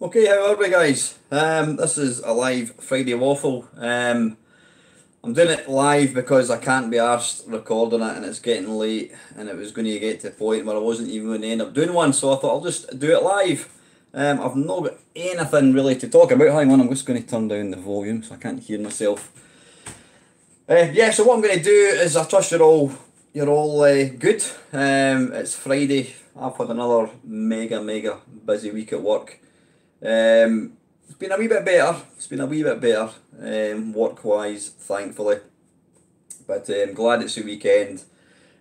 Okay, how are we, guys? This is a live Friday waffle. I'm doing it live because I can't be arsed recording it and it's getting late and it was going to get to the point where I wasn't even going to end up doing one, so I thought I'll just do it live. I've not got anything really to talk about. Hang on, I'm just going to turn down the volume so I can't hear myself. Yeah, so what I'm going to do is I trust you're all good. It's Friday. I've had another mega busy week at work. It's been a wee bit better. It's been a wee bit better, work-wise, thankfully. But glad it's the weekend.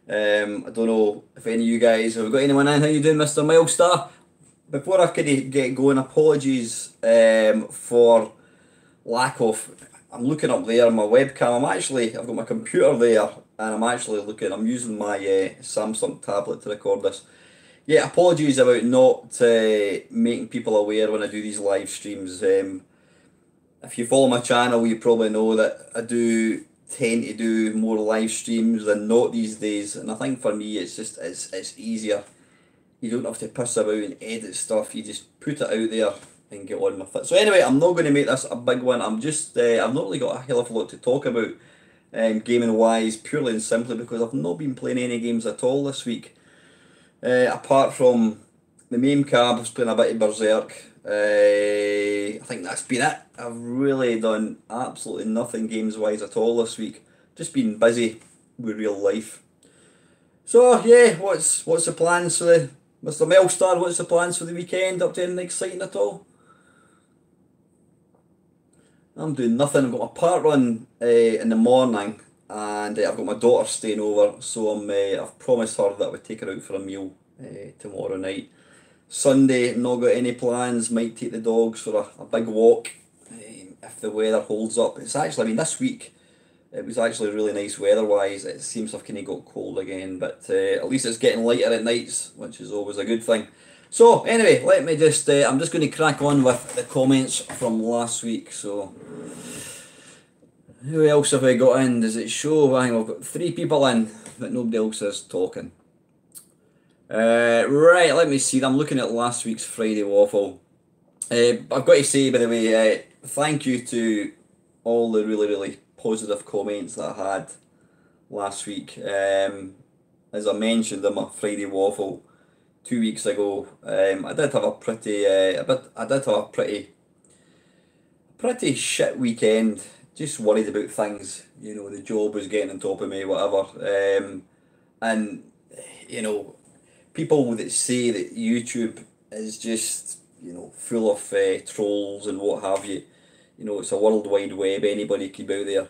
I don't know if any of you guys have got anyone in. How you doing, Mr. Milestar? Before I could get going, apologies for lack of. I'm looking up there on my webcam. I've got my computer there, and I'm using my Samsung tablet to record this. Yeah, apologies about not making people aware when I do these live streams. If you follow my channel, you probably know that I do tend to do more live streams than not these days, and I think for me it's easier. You don't have to piss about and edit stuff. You just put it out there and get on with it. So anyway, I'm not going to make this a big one. I've not really got a hell of a lot to talk about, gaming wise, purely and simply because I've not been playing any games at all this week. Apart from the main cab, I was playing a bit of Berserk. I think that's been it. I've really done absolutely nothing games wise at all this week. Just been busy with real life. So yeah, what's the plans for the Mr. Melstar? What's the plans for the weekend? Up to anything exciting at all? I'm doing nothing. I've got my park run in the morning, and I've got my daughter staying over. So I've promised her that I would take her out for a meal tomorrow night. Sunday, not got any plans. Might take the dogs for a big walk if the weather holds up. This week it was actually really nice weather-wise. It seems to have kind of got cold again, but at least it's getting lighter at nights, which is always a good thing. So anyway, I'm just going to crack on with the comments from last week. So who else have I got in? Does it show? I've got 3 people in, but nobody else is talking. Right, let me see. I'm looking at last week's Friday waffle. I've got to say, by the way, thank you to all the really positive comments that I had last week. As I mentioned in my Friday waffle 2 weeks ago, I did have a pretty shit weekend. Just worried about things. The job was getting on top of me, whatever. And people that say that YouTube is just full of trolls and what have you. It's a world wide web. Anybody could be out there.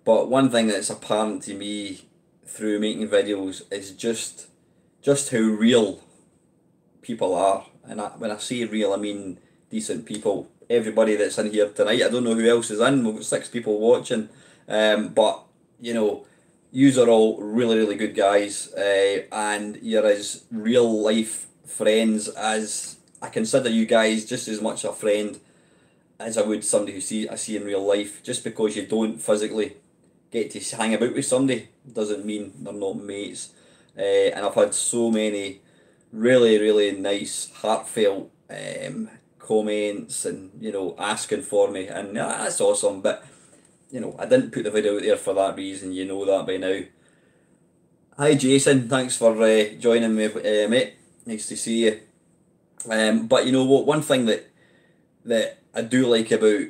But one thing that's apparent to me through making videos is just how real people are. And when I say real, I mean decent people. Everybody that's in here tonight, I don't know who else is in. We've got 6 people watching, but yous are all really good guys, and you're as real life friends as I consider you guys, just as much a friend as I would somebody I see in real life. Just because you don't physically get to hang about with somebody doesn't mean they're not mates. And I've had so many really nice, heartfelt comments and asking for me, and that's awesome. But I didn't put the video out there for that reason. You know that by now. Hi Jason, thanks for joining me, mate. Nice to see you. But you know what? One thing that I do like about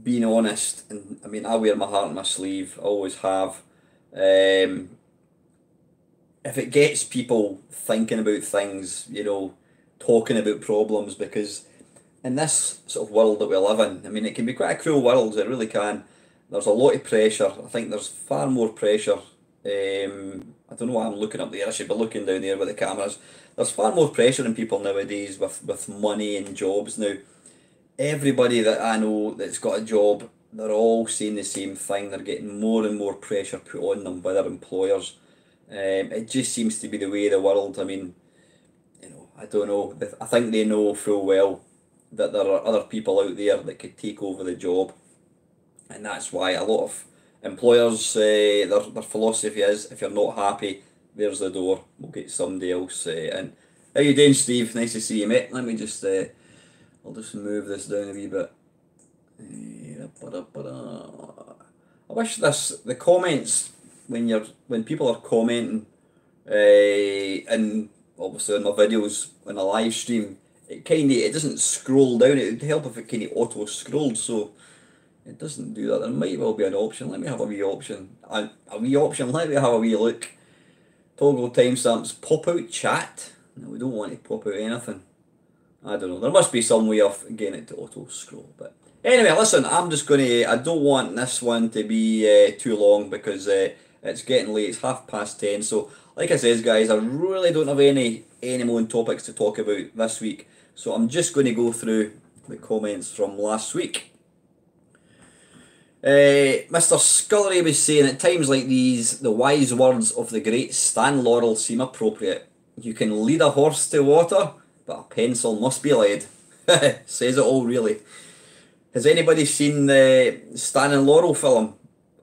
being honest, and I mean I wear my heart on my sleeve, I always have. If it gets people thinking about things, talking about problems, because in this sort of world that we live in, I mean, it can be quite a cruel world, it really can. There's a lot of pressure. I think there's far more pressure. I don't know why I'm looking up there. I should be looking down there with the cameras. There's far more pressure on people nowadays with money and jobs now. Everybody that I know that's got a job, they're all saying the same thing. They're getting more and more pressure put on them by their employers. It just seems to be the way of the world. I mean, I don't know. I think they know full well that there are other people out there that could take over the job, and that's why a lot of employers, their philosophy is, if you're not happy, there's the door. We'll get somebody else in. How you doing, Steve? Nice to see you, mate. I'll just move this down a wee bit. I wish the comments when people are commenting, and obviously on my videos on a live stream, it doesn't scroll down. It would help if it kind of auto scrolled, so it doesn't do that. There might well be an option. Let me have a wee option. A wee option. Let me have a wee look. Toggle timestamps. Pop out chat. No, we don't want to pop out anything. I don't know. There must be some way of getting it to auto scroll. But anyway, listen. I'm just gonna. I don't want this one to be too long because it's getting late. It's 10:30. So, like I says, guys, I really don't have any more topics to talk about this week. So I'm just going to go through the comments from last week. Mr. Scullery was saying, at times like these, the wise words of the great Stan Laurel seem appropriate. You can lead a horse to water, but a pencil must be lead. Says it all, really. Has anybody seen the Stan and Laurel film?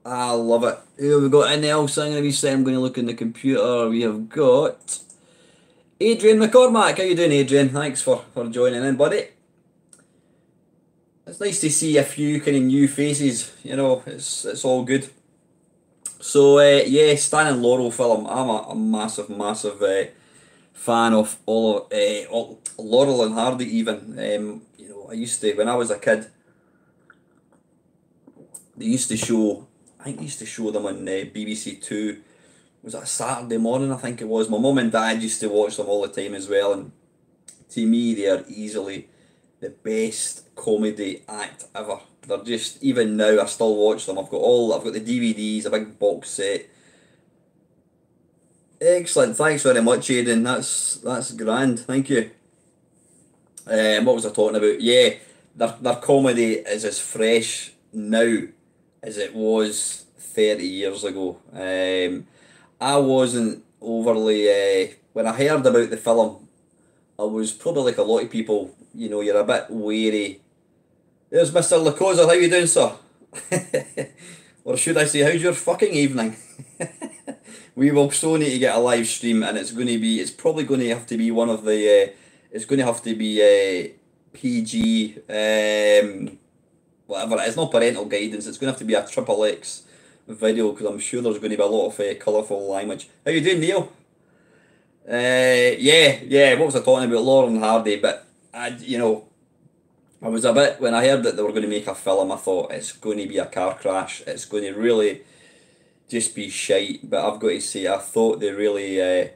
I love it. Who have we got in else? I'm going to look in the computer. We have got Adrian McCormack. How you doing, Adrian? Thanks for joining in, buddy. It's nice to see a few kind of new faces. You know, it's all good. So yeah, Stan and Laurel film. I'm a massive fan of all Laurel and Hardy. Even you know, I used to, when I was a kid, they used to show. I think they used to show them on BBC Two. Was it a Saturday morning? I think it was. My mum and dad used to watch them all the time as well, and to me, they are easily the best comedy act ever. They're just, even now I still watch them. I've got the DVDs, a big box set. Excellent, thanks very much, Aidan. That's grand, thank you. What was I talking about? Yeah, their comedy is as fresh now as it was 30 years ago. I wasn't overly when I heard about the film, I was probably like a lot of people, you know, you're a bit wary. There's Mr. Lacosa, how you doing, sir? Or should I say, how's your fucking evening? We will so need to get a live stream, and it's probably going to have to be one of the, it's going to have to be PG, whatever it is, not parental guidance, it's going to have to be a triple X video, because I'm sure there's going to be a lot of colourful language. How you doing, Neil? Yeah, what was I talking about? Laurel and Hardy, but I was a bit, when I heard that they were going to make a film, I thought it's going to be a car crash, it's going to really just be shite, but I've got to say, I thought they really, I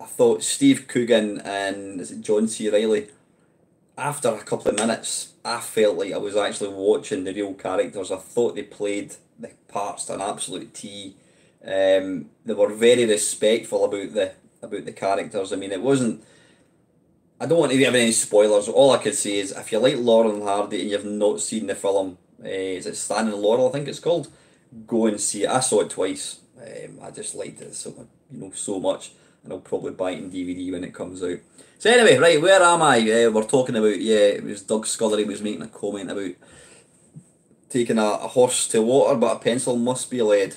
thought Steve Coogan and, is it John C. Reilly, after a couple of minutes, I felt like I was actually watching the real characters. I thought they played the parts to an absolute T. They were very respectful about the characters. I mean, it wasn't. I don't want to have any spoilers. All I could say is, if you like Laurel and Hardy and you've not seen the film, is it Stan and Laurel? I think it's called. Go and see it. I saw it twice. I just liked it so much, and I'll probably buy it in DVD when it comes out. So anyway, right, where am I? We're talking about, it was Doug Scullery was making a comment about taking a horse to water, but a pencil must be lead.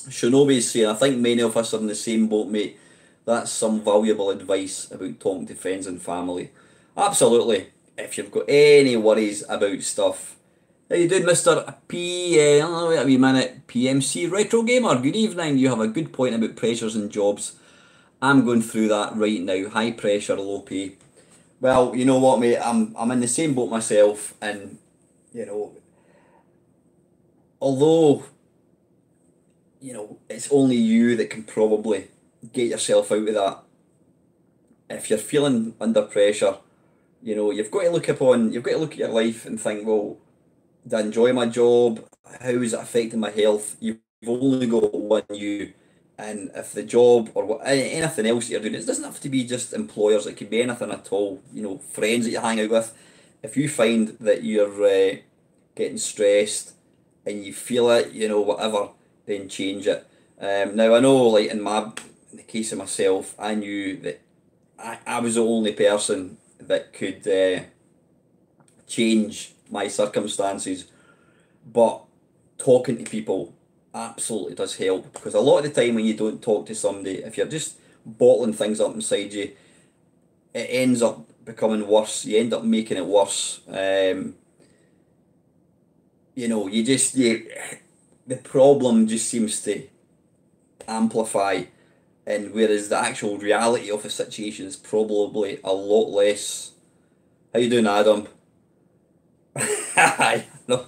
Shinobi's saying, I think many of us are in the same boat, mate. That's some valuable advice about talking to friends and family. Absolutely. If you've got any worries about stuff. How you doing, Mr. Wait a wee minute. PMC Retro Gamer, good evening. You have a good point about pressures and jobs. I'm going through that right now. High pressure, low pay. Well, you know what, mate? I'm in the same boat myself, and although it's only you that can probably get yourself out of that. If you're feeling under pressure, you've got to look at your life and think, well, do I enjoy my job? How is it affecting my health? You've only got one you. And if the job or anything else that you're doing, it doesn't have to be just employers, it could be anything at all, friends that you hang out with. If you find that you're getting stressed and you feel it, whatever, then change it. Now, I know, like, in the case of myself, I knew that I was the only person that could change my circumstances, but talking to people absolutely does help, because a lot of the time when you don't talk to somebody, if you're just bottling things up inside you, it ends up becoming worse. You end up making it worse. You know, the problem just seems to amplify, and whereas the actual reality of the situation is probably a lot less. How you doing, Adam? I know.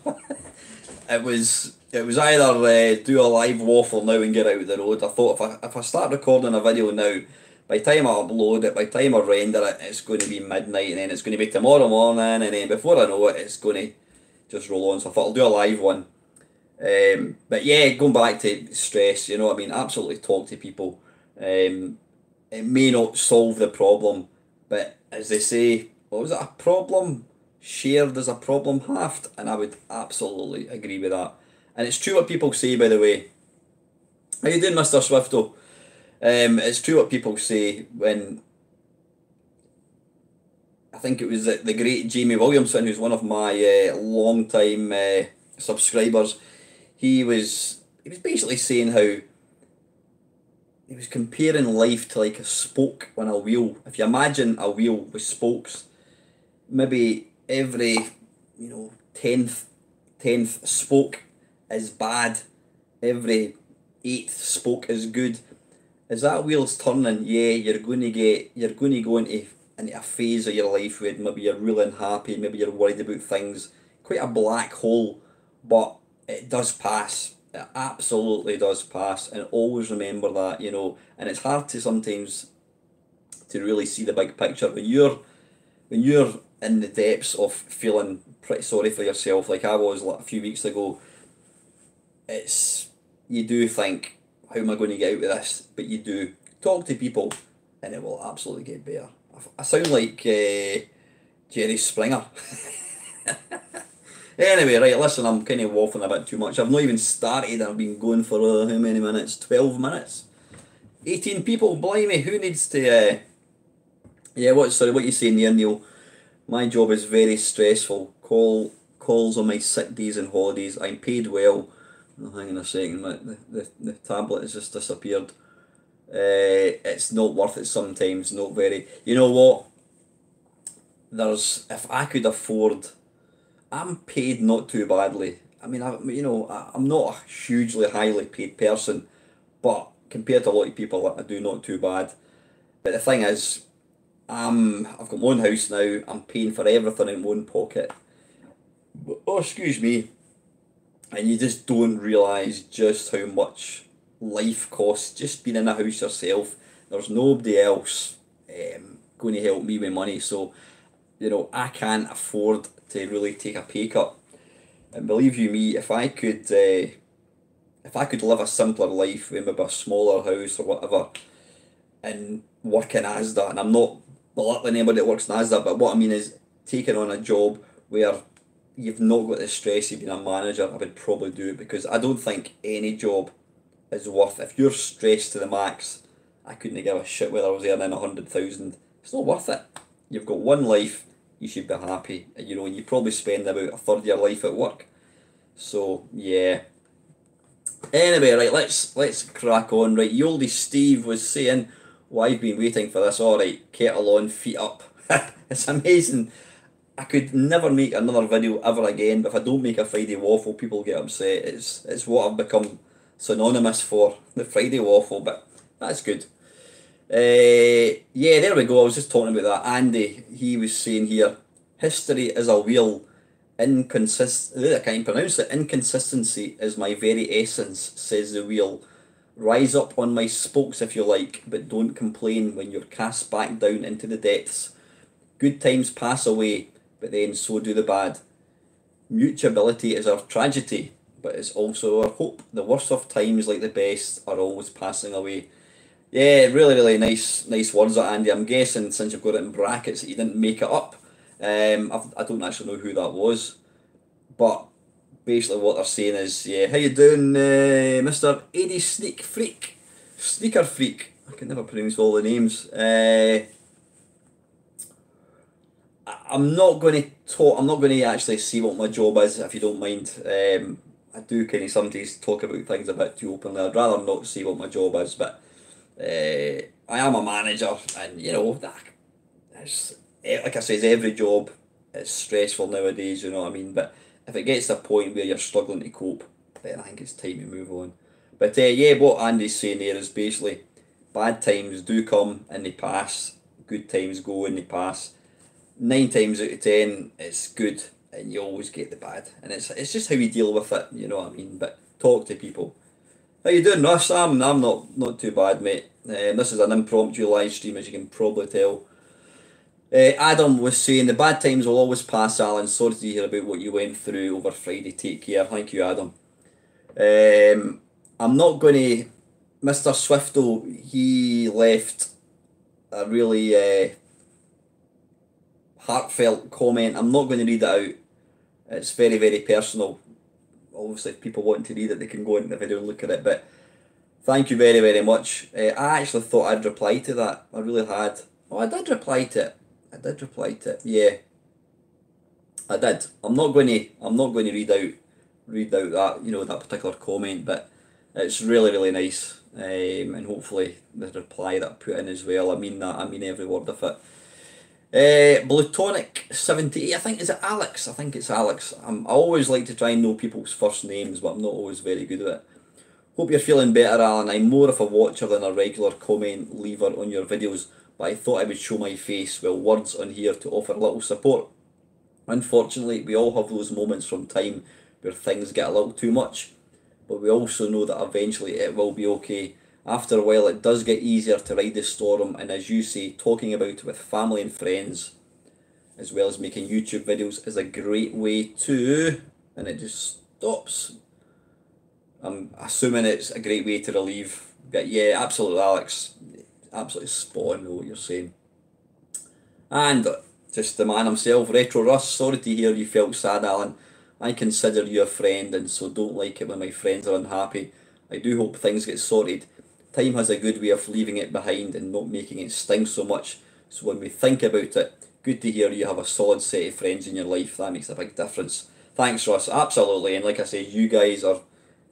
It was either do a live waffle now and get out of the road. I thought if I start recording a video now, by the time I upload it, by the time I render it, it's going to be midnight, and then it's going to be tomorrow morning, and then before I know it, it's going to just roll on. So I thought I'll do a live one. But yeah, going back to stress, you know what I mean? Absolutely talk to people. It may not solve the problem, but as they say, what was it? A problem shared is a problem halved, and I would absolutely agree with that. And it's true what people say, by the way. How you doing, Mr. Swifto? It's true what people say when I think it was the great Jamie Williamson, who's one of my long time subscribers. He was basically saying how he was comparing life to like a spoke on a wheel. If you imagine a wheel with spokes, maybe every, you know, tenth spoke is bad, every eighth spoke is good. As that wheel's turning, yeah, you're going to go into a phase of your life where maybe you're really unhappy, maybe you're worried about things, quite a black hole, but it does pass. It absolutely does pass, and always remember that, you know. And it's hard to sometimes to really see the big picture when you're in the depths of feeling pretty sorry for yourself, like I was like a few weeks ago. You do think, how am I going to get out of this? But you do talk to people, and it will absolutely get better. I sound like Jerry Springer. Anyway, right, listen, I'm kind of waffling a bit too much. I've not even started. I've been going for how many minutes? 12 minutes. 18 people, blimey, who needs to... Yeah, what you saying there, Neil? My job is very stressful. Calls on my sick days and holidays. I'm paid well. Oh, hang on a second, the tablet has just disappeared. It's not worth it sometimes, not very. You know what? If I could afford... I'm paid not too badly. I mean, I'm not a hugely highly paid person, but compared to a lot of people, I do not too bad. But the thing is, I've got my own house now. I'm paying for everything in my own pocket. Oh, excuse me. And you just don't realise just how much life costs just being in a house yourself. There's nobody else going to help me with money, so you know I can't afford to really take a pay cut. And believe you me, if I could live a simpler life with maybe a smaller house or whatever, and work in Asda, and I'm not belittling anybody that works in Asda, but what I mean is taking on a job where you've not got the stress of being a manager, I would probably do it, because I don't think any job is worth, if you're stressed to the max, I couldn't give a shit whether I was earning 100,000. It's not worth it. You've got one life, you should be happy. And you know, you probably spend about a third of your life at work. So yeah. Anyway, right, let's crack on. Right, Yoldy Steve was saying, "Well, I've been waiting for this." Alright, kettle on, feet up. It's amazing. I could never make another video ever again, but if I don't make a Friday waffle, people get upset. It's what I've become synonymous for, the Friday waffle, but that's good. Yeah, there we go. I was just talking about that. Andy, he was saying here, history is a wheel. I can't pronounce it. Inconsistency is my very essence, says the wheel. Rise up on my spokes if you like, but don't complain when you're cast back down into the depths. Good times pass away, but then so do the bad. Mutability is our tragedy, but it's also our hope. The worst of times, like the best, are always passing away. Yeah, really, really nice words, Andy. I'm guessing since you've got it in brackets that you didn't make it up. I don't actually know who that was, but basically what they're saying is, yeah, how you doing, Mr. Eddie Sneaker Freak? I can never pronounce all the names. I'm not going to talk. I'm not going to actually see what my job is, if you don't mind. I do kind of sometimes talk about things a bit too openly. I'd rather not see what my job is, but I am a manager, and you know like I says, every job is stressful nowadays, you know what I mean? But if it gets to a point where you're struggling to cope, then I think it's time to move on. But yeah, what Andy's saying there is basically bad times do come and they pass, good times go and they pass. 9 times out of 10, it's good and you always get the bad. And it's just how you deal with it, you know what I mean? But talk to people. How you doing, Russ? I'm not too bad, mate. This is an impromptu live stream, as you can probably tell. Adam was saying the bad times will always pass, Alan. Sorry to hear about what you went through over Friday. Take care. Thank you, Adam. I'm not going to. Mr. Swifto, he left a really heartfelt comment. I'm not going to read it out. It's very, very personal. Obviously, if people want to read it, they can go into the video and look at it. But thank you very, very much. I actually thought I'd reply to that. I really had. Oh, I did reply to it. Yeah, I did. I'm not going to read out that, you know, that particular comment, but it's really, really nice. And hopefully the reply that I put in as well. I mean that. I mean every word of it. Blutonic78, I think, is it Alex? I think it's Alex. I always like to try and know people's first names, but I'm not always very good at it. Hope you're feeling better, Alan. I'm more of a watcher than a regular comment leaver on your videos, but I thought I would show my face, well, words on here to offer a little support. Unfortunately, we all have those moments from time where things get a little too much, but we also know that eventually it will be okay. After a while, it does get easier to ride the storm, and as you say, talking about it with family and friends, as well as making YouTube videos, is a great way to, and it just stops. I'm assuming it's a great way to relieve, but yeah, absolutely, Alex, absolutely spot on what you're saying. And just the man himself, Retro Russ, sorry to hear you felt sad, Alan. I consider you a friend, and so don't like it when my friends are unhappy. I do hope things get sorted. Time has a good way of leaving it behind and not making it sting so much. So when we think about it, good to hear you have a solid set of friends in your life. That makes a big difference. Thanks, Russ. Absolutely. And like I say, you guys are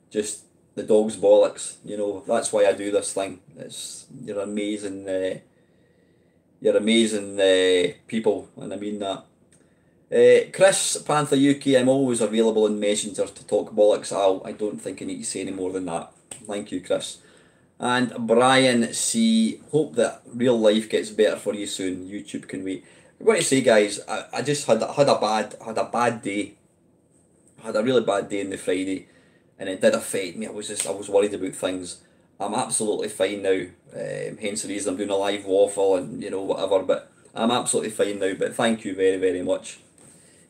just the dog's bollocks. You know, that's why I do this thing. You're amazing. You're amazing people, and I mean that. Chris Panther UK, I'm always available in Messenger to talk bollocks. I don't think I need to say any more than that. Thank you, Chris. And Brian C, hope that real life gets better for you soon. YouTube can wait. I'm going to say, guys, I just had a bad day. I had a really bad day on the Friday, and it did affect me. I was worried about things. I'm absolutely fine now. Hence the reason I'm doing a live waffle and you know whatever. But I'm absolutely fine now. But thank you very, very much.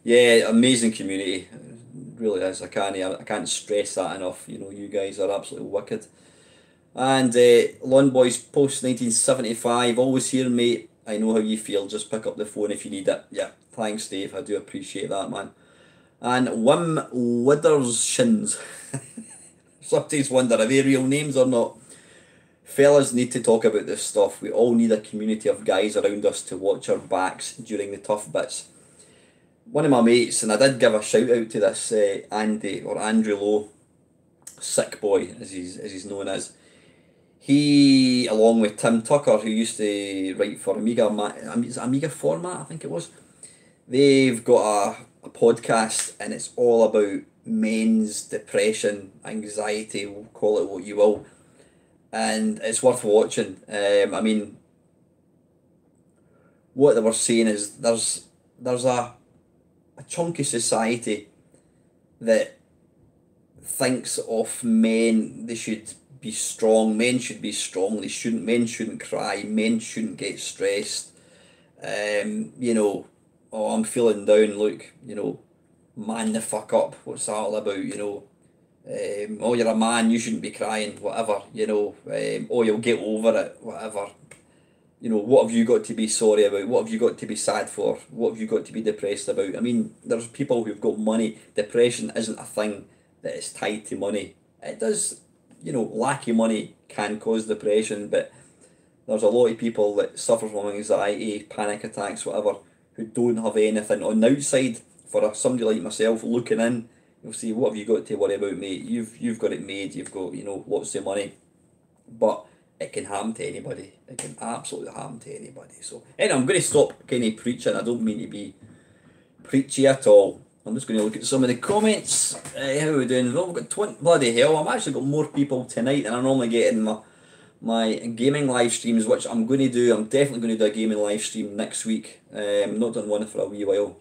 Yeah, amazing community. It really is. I can't stress that enough. You know, you guys are absolutely wicked. And Lon Boys post 1975, always here, mate. I know how you feel. Just pick up the phone if you need it. Yeah, thanks, Dave. I do appreciate that, man. And Wim Widdershins. Sometimes wonder, are they real names or not? Fellas need to talk about this stuff. We all need a community of guys around us to watch our backs during the tough bits. One of my mates, and I did give a shout out to this Andy or Andrew Lowe, Sick Boy as he's known as. He, along with Tim Tucker, who used to write for Amiga Format, I think it was, they've got a podcast, and it's all about men's depression, anxiety, we'll call it what you will, and it's worth watching. I mean, what they were saying is there's a chunky society that thinks of men, they should be strong, men should be strong, men shouldn't cry, men shouldn't get stressed. You know, oh, I'm feeling down, look, you know, man the fuck up, what's that all about, you know? Oh, you're a man, you shouldn't be crying, whatever, you know, oh, you'll get over it, whatever. You know, what have you got to be sorry about? What have you got to be sad for? What have you got to be depressed about? I mean, there's people who've got money. Depression isn't a thing that is tied to money. It does, you know, lack of money can cause depression, but there's a lot of people that suffer from anxiety, panic attacks, whatever, who don't have anything on the outside. For somebody like myself looking in, you'll see, what have you got to worry about, mate? You've got it made, you've got, you know, lots of money. But it can happen to anybody. It can absolutely happen to anybody. So anyway, I'm going to stop kind of preaching. I don't mean to be preachy at all. I'm just going to look at some of the comments. How are we doing? Well, we've got 20, bloody hell, I've actually got more people tonight than I normally get in my gaming live streams, which I'm going to do. I'm definitely going to do a gaming live stream next week. Not done one for a wee while.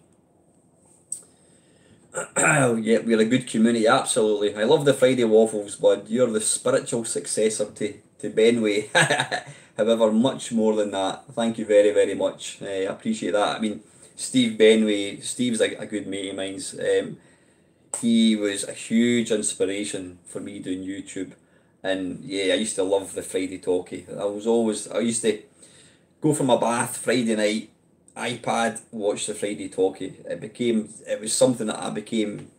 Yeah, we're a good community, absolutely. I love the Friday Waffles, bud. You're the spiritual successor to Benway. However, much more than that. Thank you very, very much. I appreciate that. I mean, Steve Benway, Steve's a good mate of mine's. He was a huge inspiration for me doing YouTube. And yeah, I used to love the Friday Talkie. I used to go for my bath Friday night, iPad, watch the Friday Talkie. It was something that I became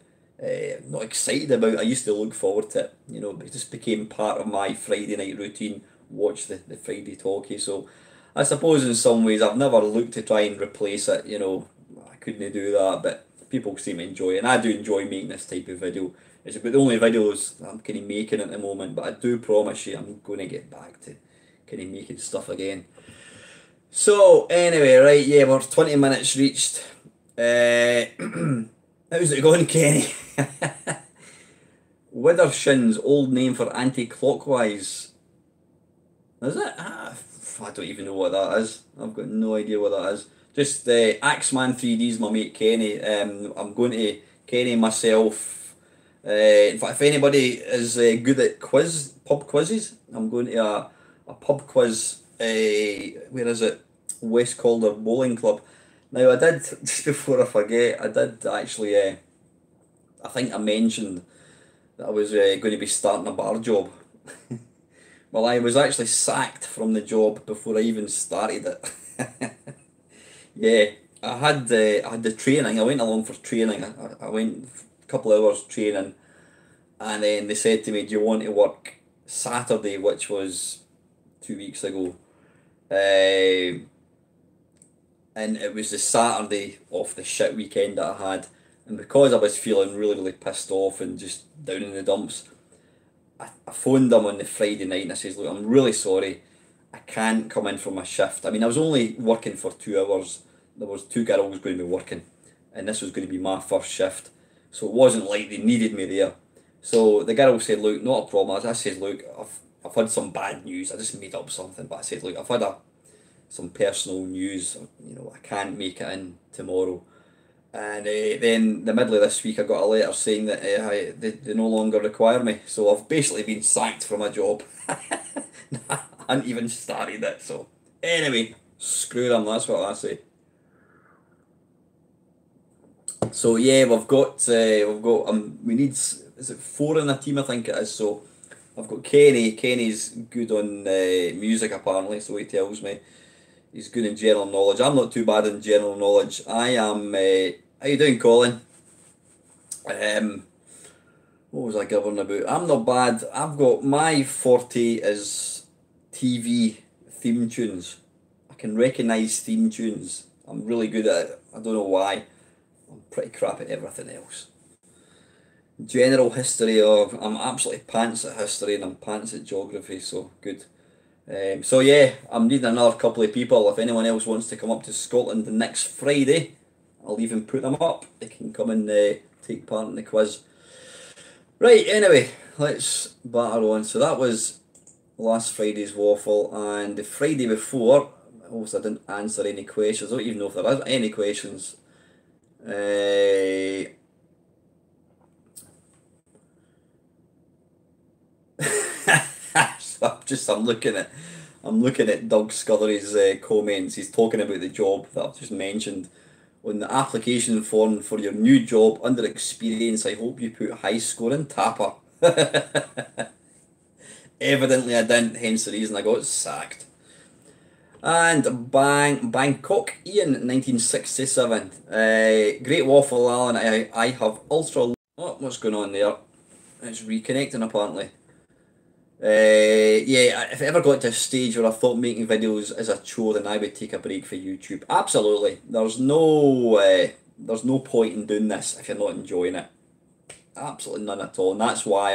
not excited about. I used to look forward to it. You know, it just became part of my Friday night routine, watch the Friday Talkie. So I suppose in some ways I've never looked to try and replace it, you know, I couldn't do that, but people seem to enjoy it, and I do enjoy making this type of video. It's about the only videos that I'm kind of making at the moment, but I do promise you I'm going to get back to kind of making stuff again. So anyway, right, yeah, we're 20 minutes reached. How's it going, Kenny? Withershins, old name for anti-clockwise. Is it? I don't even know what that is. I've got no idea what that is. Just Axeman 3D's my mate Kenny. I'm going to Kenny myself. In fact, if anybody is good at pub quizzes, I'm going to a pub quiz. Where is it? West Calder Bowling Club. Now I did, just before I forget, I did actually. I think I mentioned that I was going to be starting a bar job. Well, I was actually sacked from the job before I even started it. Yeah, I had the training. I went along for training. I went a couple of hours training, and then they said to me, "Do you want to work Saturday?" Which was 2 weeks ago, and it was the Saturday of the shit weekend that I had. And because I was feeling really, really pissed off and just down in the dumps, I phoned them on the Friday night and I says, "Look, I'm really sorry. I can't come in for my shift." I mean, I was only working for 2 hours. There was two girls going to be working, and this was going to be my first shift. So it wasn't like they needed me there. So the girl said, "Look, not a problem." I said, "Look, I've had some bad news." I just made up something, but I said, "Look, I've had some personal news. You know, I can't make it in tomorrow." And then the middle of this week, I got a letter saying that they no longer require me. So I've basically been sacked from a job. I hadn't even started it. So anyway, screw them. That's what I say. So yeah, we need, is it 4 in a team? I think it is. So I've got Kenny. Kenny's good on music apparently, so he tells me. He's good in general knowledge. I'm not too bad in general knowledge. I am. How you doing, Colin? What was I gibbering about? I'm not bad. I've got my forte is TV theme tunes. I can recognise theme tunes. I'm really good at it. I don't know why. I'm pretty crap at everything else. General history of I'm absolutely pants at history and I'm pants at geography. So good. So yeah, I'm needing another couple of people. If anyone else wants to come up to Scotland the next Friday, I'll even put them up. They can come and take part in the quiz. Right, anyway, let's batter on. So that was last Friday's waffle, and the Friday before, obviously I didn't answer any questions. I don't even know if there are any questions. I'm looking at Doug Scullery's comments. He's talking about the job that I've just mentioned. On the application form for your new job, under experience, I hope you put high scoring tapper. Evidently I didn't, hence the reason I got sacked. And Bangkok Ian, 1967. Great waffle, Alan. I have ultra... Oh, what's going on there? It's reconnecting apparently. Yeah, if I ever got to a stage where I thought making videos is a chore, then I would take a break for YouTube. Absolutely. There's no point in doing this if you're not enjoying it. Absolutely none at all. And that's why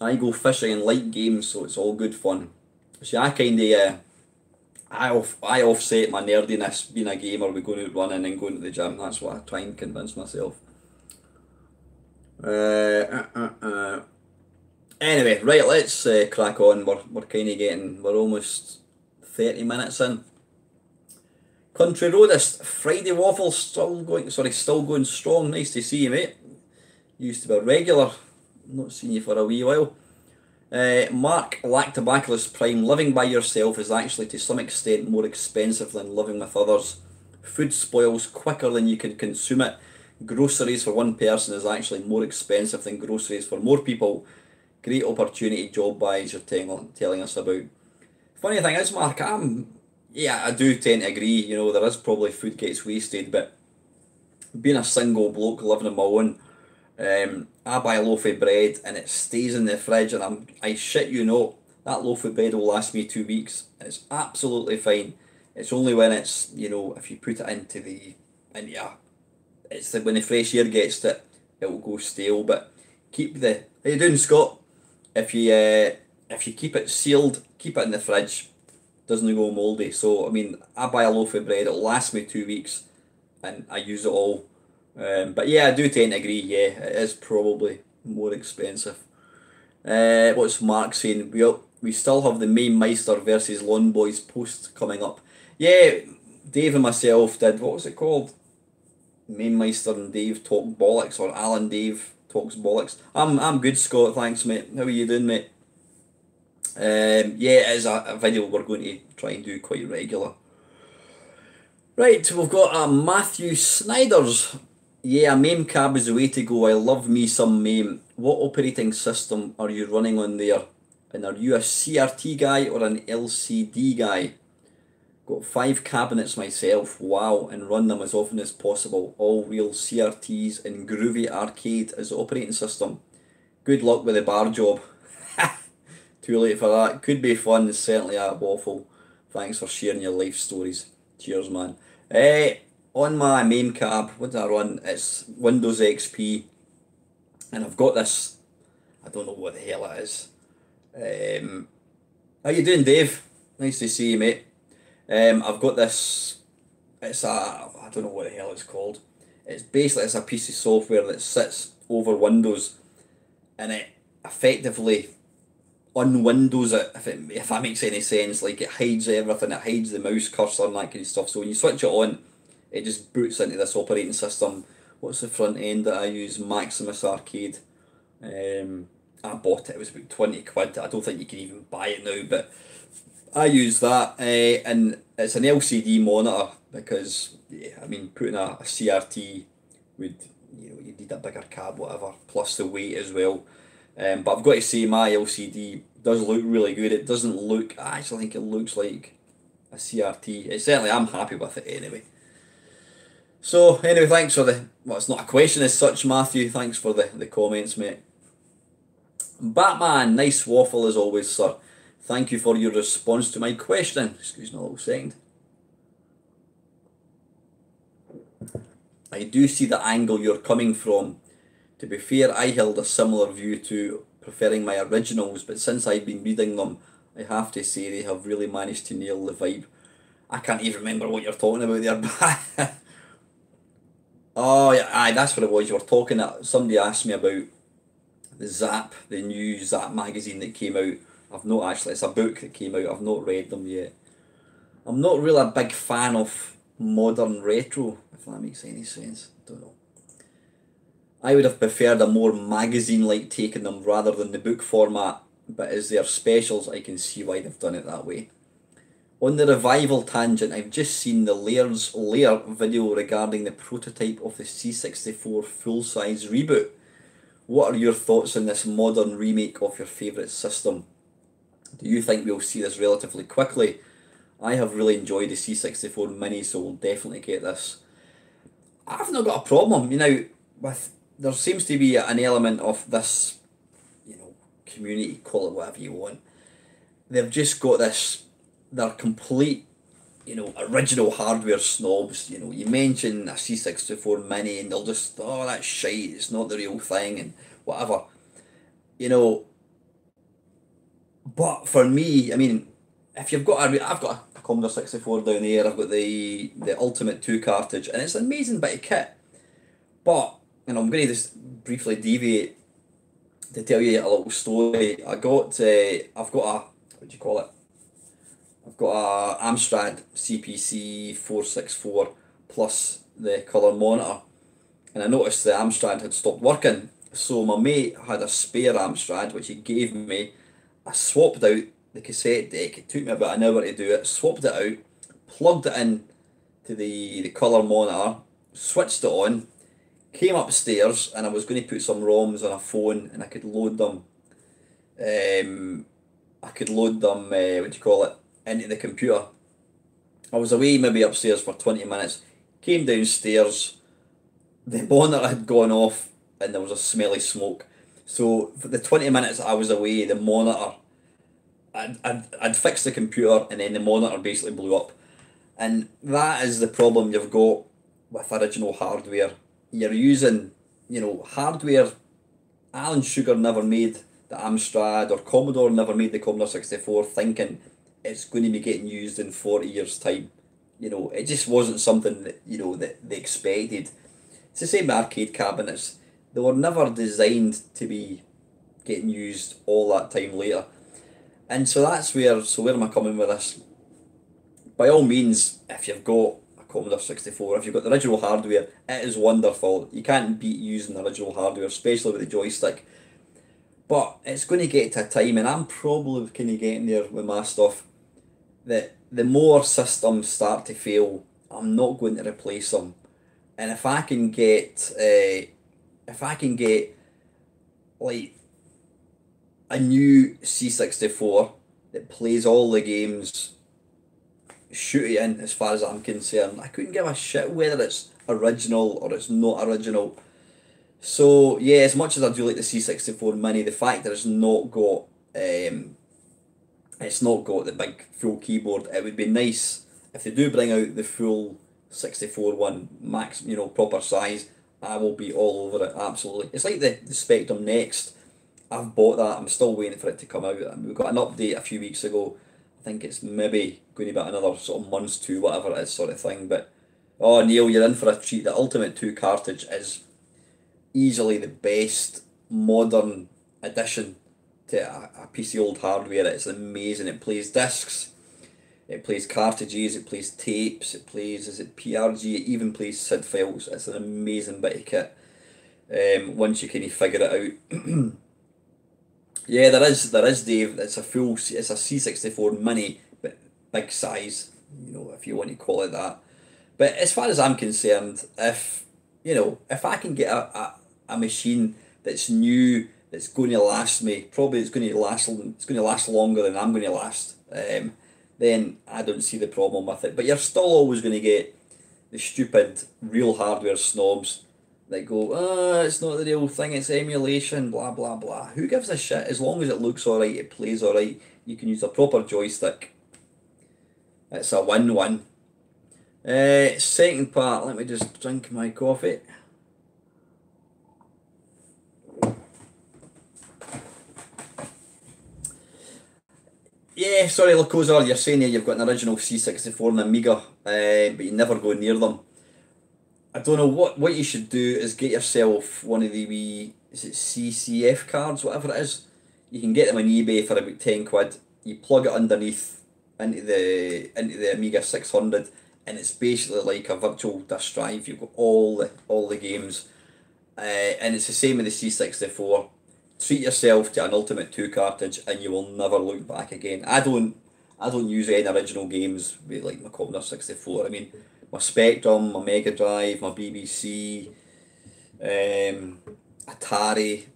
I go fishing and light games, so it's all good fun. See, I kind of I offset my nerdiness being a gamer with going out running and going to the gym. That's what I try and convince myself. Anyway, right, let's crack on. We're kind of we're almost 30 minutes in. Country Roadist, Friday Waffle still going strong. Nice to see you, mate. You used to be a regular. Not seen you for a wee while. Mark Lactobacillus Prime, living by yourself is actually to some extent more expensive than living with others. Food spoils quicker than you can consume it. Groceries for one person is actually more expensive than groceries for more people. Great opportunity job-wise you're telling us about. Funny thing is, Mark, I do tend to agree, there is probably food gets wasted, but being a single bloke living on my own, I buy a loaf of bread and it stays in the fridge, and I shit you not, that loaf of bread will last me 2 weeks and it's absolutely fine. It's only when it's, if you put it when the fresh air gets to it, it will go stale. But how you doing, Scott? If you keep it sealed, keep it in the fridge, doesn't go mouldy. So I mean, I buy a loaf of bread, it'll last me 2 weeks and I use it all. But yeah, I do tend to agree, yeah, it is probably more expensive. What's Mark saying? We still have the Main Meister versus Lawn Boys post coming up. Yeah, Dave and myself did, what was it called? Main Meister and Dave talk bollocks, or Alan Dave talks bollocks. I'm good, Scott, thanks, mate. How are you doing, mate? Yeah, it is a video we're going to try and do quite regular. Right, we've got Matthew Snyders. Yeah, a MAME cab is the way to go. I love me some MAME. What operating system are you running on there? And are you a CRT guy or an LCD guy? Got 5 cabinets myself, wow, and run them as often as possible. All real CRTs and Groovy Arcade as the operating system. Good luck with the bar job. Too late for that. Could be fun, certainly at Waffle. Thanks for sharing your life stories. Cheers, man. On my MAME cab, what do I run? It's Windows XP. And I've got this, I don't know what the hell it is. How you doing, Dave? Nice to see you, mate. I've got this, I don't know what the hell it's called. It's a piece of software that sits over Windows and it effectively unwindows it, if that makes any sense. Like, it hides everything, it hides the mouse cursor and that kind of stuff. So when you switch it on, it just boots into this operating system. What's the front end that I use? Maximus Arcade. I bought it was about 20 quid. I don't think you can even buy it now, but I use that, and it's an LCD monitor because, yeah, I mean, putting a CRT would, you need a bigger cab, whatever, plus the weight as well. But I've got to say, my LCD does look really good. It doesn't look, I actually think it looks like a CRT. I'm happy with it anyway. So, anyway, thanks for it's not a question as such, Matthew. Thanks for the comments, mate. Batman, nice waffle as always, sir. Thank you for your response to my question. Excuse me a little second. I do see the angle you're coming from. To be fair, I held a similar view to preferring my originals, but since I've been reading them, I have to say they have really managed to nail the vibe. I can't even remember what you're talking about there. Oh, yeah, aye, that's what it was. You were talking, somebody asked me about the new Zap magazine that came out. I've not actually, it's a book that came out, I've not read them yet. I'm not really a big fan of modern retro, if that makes any sense. Don't know. I would have preferred a more magazine-like take on them rather than the book format, but as they're specials, I can see why they've done it that way. On the revival tangent, I've just seen the Layers Layer video regarding the prototype of the C64 full-size reboot. What are your thoughts on this modern remake of your favourite system? Do you think we'll see this relatively quickly? I have really enjoyed the C64 Mini, so we'll definitely get this. I've not got a problem, there seems to be an element of this, community, call it whatever you want. They've just got this, they're complete, original hardware snobs. You mention a C64 Mini and they'll just, oh, that's shite, it's not the real thing and whatever. But for me, I mean, if you've got I've got a Commodore 64 down there. I've got the Ultimate 2 cartridge, and it's an amazing bit of kit. But, and I'm going to just briefly deviate to tell you a little story. I've got a, what do you call it? I've got a Amstrad CPC 464 plus the colour monitor, and I noticed the Amstrad had stopped working. So my mate had a spare Amstrad which he gave me. I swapped out the cassette deck. It took me about an hour to do it. Swapped it out, plugged it in to the colour monitor, switched it on, came upstairs, and I was going to put some ROMs on a phone, and I could load them. What do you call it, into the computer. I was away maybe upstairs for 20 minutes. Came downstairs, the monitor had gone off, and there was a smelly smoke. So for the 20 minutes I was away, the monitor, I'd fixed the computer, and then the monitor basically blew up. And that is the problem you've got with original hardware. You're using, hardware. Alan Sugar never made the Amstrad, or Commodore never made the Commodore 64 thinking it's going to be getting used in 40 years' time. It just wasn't something that they expected. It's the same with arcade cabinets. They were never designed to be getting used all that time later. And so where am I coming with this? By all means, if you've got a Commodore 64, if you've got the original hardware, it is wonderful. You can't beat using the original hardware, especially with the joystick. But it's going to get to a time, and I'm probably kind of getting there with my stuff, that the more systems start to fail, I'm not going to replace them. And if I can get, like a new C64 that plays all the games, shoot it in as far as I'm concerned. I couldn't give a shit whether it's original or it's not original. So yeah, as much as I do like the C64 Mini, the fact that it's not got the big full keyboard, it would be nice if they do bring out the full 64 one, max, proper size. I will be all over it, absolutely. It's like the Spectrum Next. I've bought that, I'm still waiting for it to come out. And we got an update a few weeks ago. I think it's maybe going to be another sort of months to whatever it is sort of thing. But, oh Neil, you're in for a treat. The Ultimate 2 cartridge is easily the best modern addition to a piece of old hardware. It's amazing. It plays discs, it plays cartridges, it plays tapes, it plays, is it PRG, it even plays SID files. It's an amazing bit of kit, once you kind of figure it out. Yeah, there is, Dave. It's a C64 Mini, but big size, if you want to call it that. But as far as I'm concerned, if I can get a machine that's new, that's going to last me, probably it's going to last longer than I'm going to last, then I don't see the problem with it. But you're still always going to get the stupid real hardware snobs that go, it's not the real thing, it's emulation, blah blah blah. Who gives a shit? As long as it looks alright, it plays alright, you can use a proper joystick, it's a win-win. Second part, let me just drink my coffee. Yeah, sorry, Lacosa, you're saying here you've got an original C64 and Amiga, but you never go near them. I don't know, what you should do is get yourself one of the wee, is it CCF cards, whatever it is. You can get them on eBay for about 10 quid. You plug it underneath into the Amiga 600, and it's basically like a virtual disk drive. You've got all the games, and it's the same with the C64. Treat yourself to an Ultimate 2 cartridge, and you will never look back again. I don't use any original games with like my Commodore 64. I mean, my Spectrum, my Mega Drive, my BBC, Atari,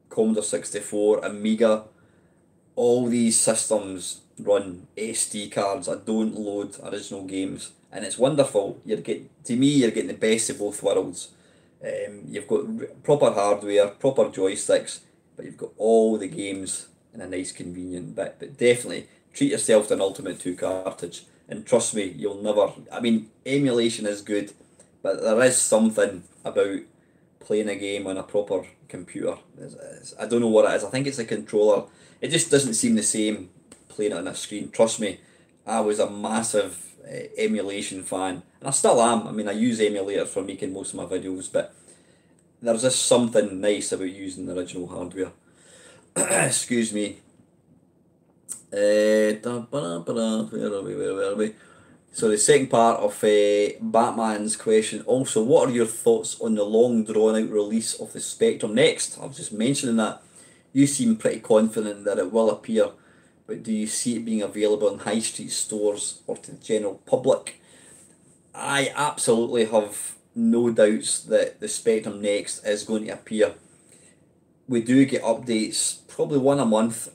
Commodore 64, Amiga, all these systems run SD cards. I don't load original games, and it's wonderful. You're getting the best of both worlds. You've got proper hardware, proper joysticks, but you've got all the games in a nice convenient bit. But definitely treat yourself to an Ultimate 2 cartridge, and trust me, you'll never, I mean, emulation is good, but there is something about playing a game on a proper computer. I don't know what it is. I think it's a controller. It just doesn't seem the same playing it on a screen. Trust me, I was a massive emulation fan, and I still am. I mean, I use emulators for making most of my videos, but there's just something nice about using the original hardware. Excuse me. Where are we? So the second part of Batman's question, also, what are your thoughts on the long drawn out release of the Spectrum Next? I was just mentioning that. You seem pretty confident that it will appear, but do you see it being available in high street stores or to the general public? I absolutely have no doubts that the Spectrum Next is going to appear. We do get updates, probably one a month,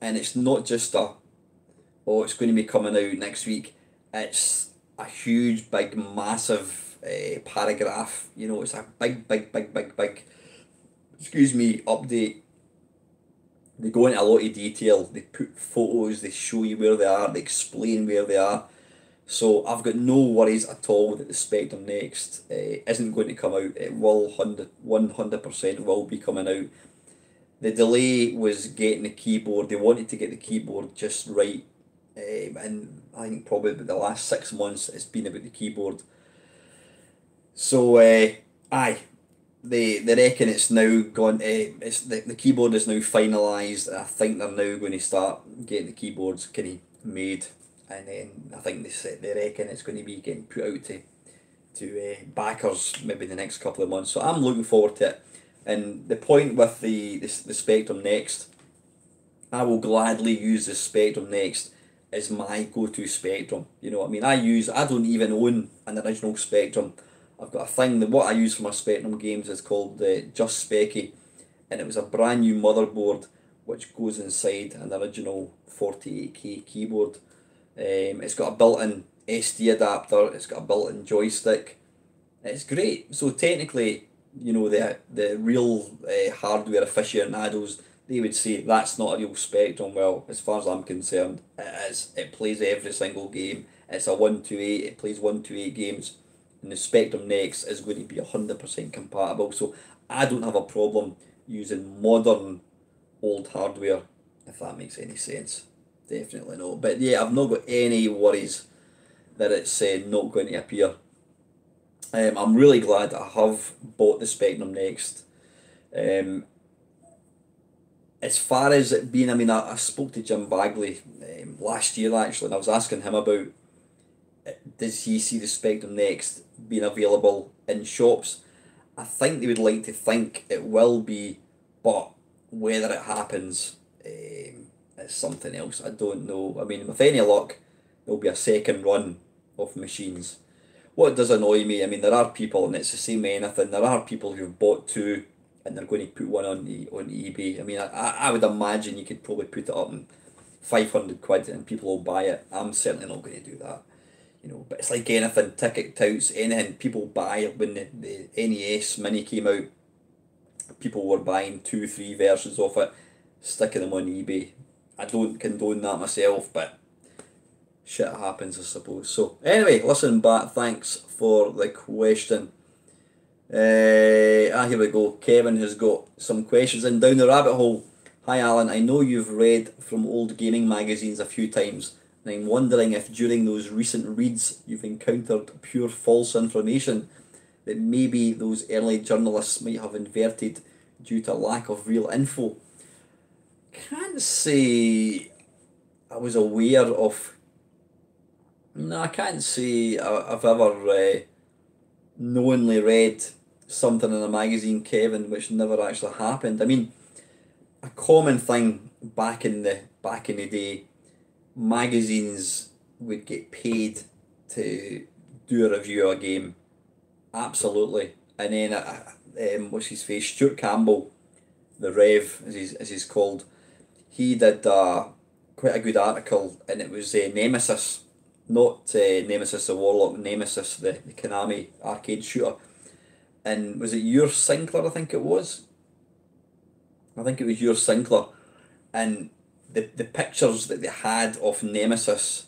and it's not just it's going to be coming out next week. It's a huge, big, massive paragraph. You know, it's a big, excuse me, update. They go into a lot of detail. They put photos, they show you where they are, they explain where they are. So I've got no worries at all that the Spectrum Next isn't going to come out. It will 100% will be coming out. The delay was getting the keyboard. They wanted to get the keyboard just right. And I think probably about the last 6 months it's been about the keyboard. So aye, they reckon it's now gone. It's the keyboard is now finalised. I think they're now going to start getting the keyboards kind of made, and then I think they reckon it's going to be getting put out to backers maybe the next couple of months. So I'm looking forward to it. And the point with the Spectrum Next, I will gladly use the Spectrum Next as my go-to Spectrum. You know what I mean? I don't even own an original Spectrum. I've got a thing that what I use for my Spectrum games is called Just Specky, and it was a brand new motherboard which goes inside an original 48K keyboard. It's got a built-in SD adapter. It's got a built-in joystick. It's great. So technically, you know, the real hardware aficionados, they would say that's not a real Spectrum. Well, as far as I'm concerned, it is. It plays every single game. It's a 128. It plays 128 games, and the Spectrum Next is going to be 100% compatible. So I don't have a problem using modern old hardware, if that makes any sense. Definitely not. But yeah, I've not got any worries that it's not going to appear. I'm really glad that I have bought the Spectrum Next. As far as it being, I mean, I spoke to Jim Bagley last year actually, and I was asking him about does he see the Spectrum Next being available in shops. I think they would like to think it will be, but whether it happens is something else. I don't know. I mean, with any luck, there'll be a second run of machines. What does annoy me, I mean, there are people, and it's the same with anything, there are people who've bought two and they're going to put one on eBay. I mean, I would imagine you could probably put it up in 500 quid and people will buy it. I'm certainly not going to do that. You know, but it's like anything, ticket touts, anything people buy. When the NES Mini came out, people were buying 2, 3 versions of it, sticking them on eBay. I don't condone that myself, but shit happens, I suppose. So anyway, listen back, thanks for the question. Here we go. Kevin has got some questions in down the rabbit hole. Hi Alan, I know you've read from old gaming magazines a few times, and I'm wondering if during those recent reads you've encountered pure false information that maybe those early journalists might have inverted due to lack of real info. Can't say I was aware of. No, I can't say I've ever knowingly read something in a magazine, Kevin, which never actually happened. I mean, a common thing back in the day, magazines would get paid to do a review of a game. Absolutely. And then what's his face? Stuart Campbell, the Rev, as he's called, he did quite a good article, and it was Nemesis, not Nemesis the Warlock, Nemesis the Konami arcade shooter. And was it Your Sinclair, I think it was? I think it was Your Sinclair. And the pictures that they had of Nemesis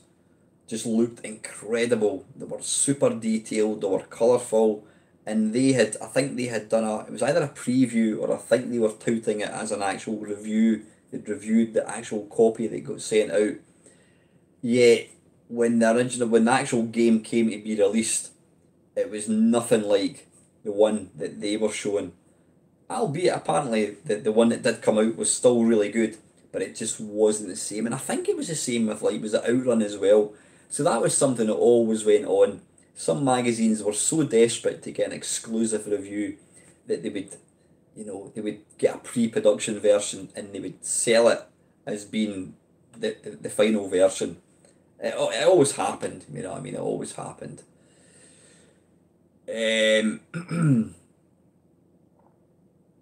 just looked incredible. They were super detailed, they were colourful, and I think they had done it was either a preview, or I think they were touting it as an actual review. They'd reviewed the actual copy that got sent out. Yet, when the actual game came to be released, it was nothing like the one that they were showing. Albeit apparently the one that did come out was still really good, but it just wasn't the same. And I think it was the same with was it Outrun as well. So that was something that always went on. Some magazines were so desperate to get an exclusive review that they would get a pre-production version and they would sell it as being the final version. It always happened, you know what I mean? It always happened.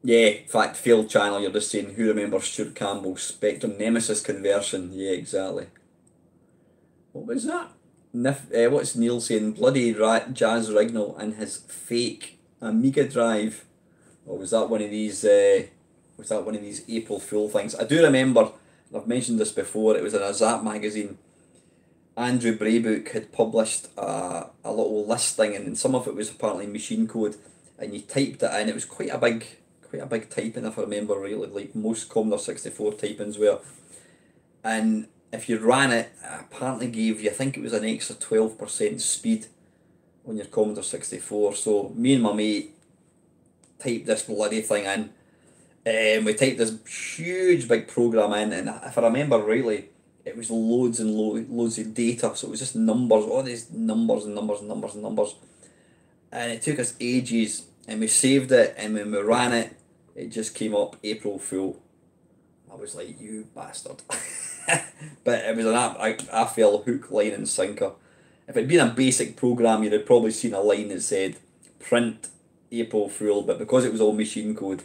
Yeah, in fact, failed channel, you're just saying, who remembers Stuart Campbell's Spectrum Nemesis conversion? Yeah, exactly. What was that? What's Neil saying? Bloody Jazz Rignall and his fake Amiga drive. Or was that one of these? Was that one of these April Fool things? I do remember. I've mentioned this before. It was in a Zap magazine. Andrew Braybook had published a little listing, and some of it was apparently machine code. And you typed it in. It was quite a big typing, if I remember rightly, like most Commodore 64 typings were. And if you ran it, it apparently gave you, I think it was an extra 12% speed on your Commodore 64. So me and my mate typed this bloody thing in. We typed this huge big program in, and if I remember rightly, it was loads and loads of data. So it was just numbers, all these numbers and numbers and numbers and numbers. And it took us ages, and we saved it, and when we ran it, it just came up April Fool. I was like, you bastard. But it was I fell hook, line and sinker. If it had been a basic program, you'd have probably seen a line that said print April Fool, but because it was all machine code,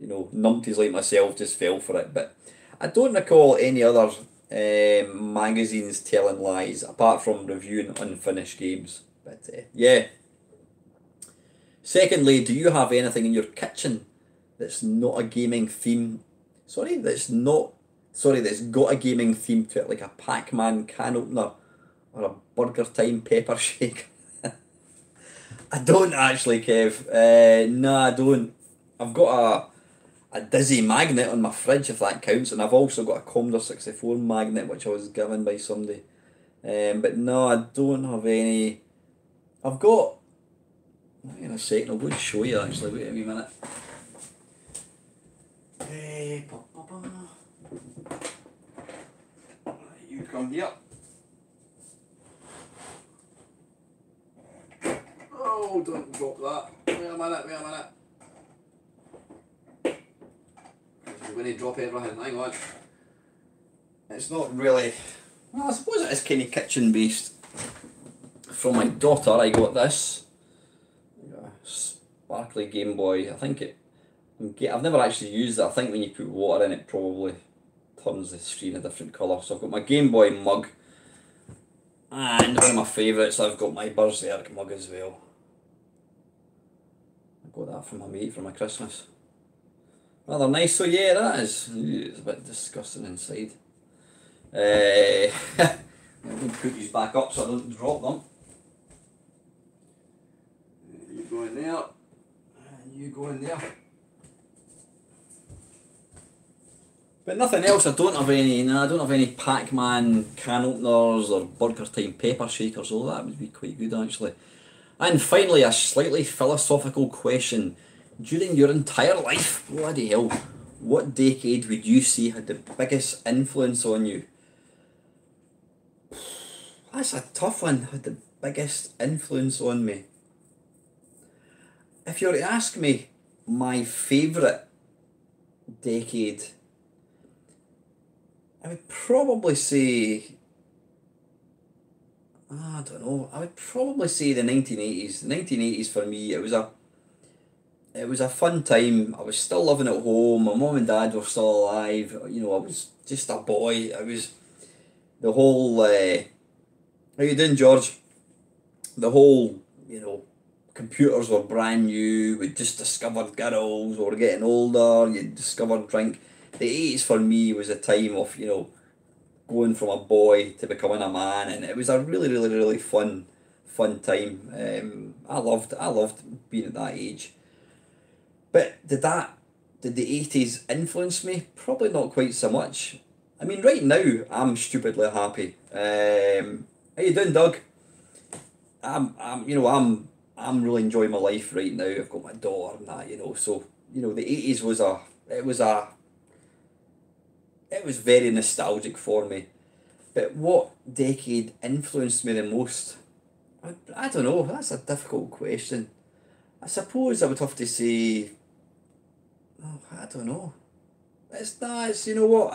numpties like myself just fell for it. But I don't recall any other magazines telling lies apart from reviewing unfinished games. But yeah. Secondly, do you have anything in your kitchen that's not a gaming theme? That's got a gaming theme to it, like a Pac-Man can opener or a Burger Time pepper shaker. I don't actually, Kev. No, I don't. I've got a Dizzy magnet on my fridge, if that counts, and I've also got a Commodore 64 magnet which I was given by somebody. But no, I don't have any. I've got. Hang on a second, I'll go and show you actually. Wait a wee minute. You come here. Oh, don't drop that. Wait a minute. I'm going to drop everything, hang on. It's not really... Well, I suppose it is kind of kitchen based. From my daughter, I got this. Sparkly Game Boy. I think I've never actually used it. I think when you put water in, it probably turns the screen a different colour. So I've got my Game Boy mug, and one of my favourites, I've got my Berserk mug as well. I got that from my mate for my Christmas. Rather nice. So yeah, that is. It's a bit disgusting inside. I'm going to put these back up so I don't drop them. You go in there, and you go in there. But nothing else. I don't have any Pac-Man can openers or Burger Time pepper shakers. Although that would be quite good actually. And finally, a slightly philosophical question: during your entire life, bloody hell, what decade would you say had the biggest influence on you? That's a tough one. Had the biggest influence on me. If you were to ask me my favourite decade, I would probably say, I don't know, I would probably say the 1980s. The 1980s for me, it was a fun time. I was still living at home, my mum and dad were still alive, I was just a boy. I was the whole, how you doing, George? The whole, computers were brand new, we just discovered girls, we were getting older, you discovered drink. The 80s for me was a time of, going from a boy to becoming a man, and it was a really, really, really fun fun time. I loved being at that age. But did the 80s influence me? Probably not quite so much. I mean, right now I'm stupidly happy. How you doing, Doug? I'm really enjoying my life right now. I've got my daughter and that, so the 80s it was a it was very nostalgic for me. But what decade influenced me the most? I don't know. That's a difficult question. I suppose I would have to say, oh, I don't know. It's nice, you know what?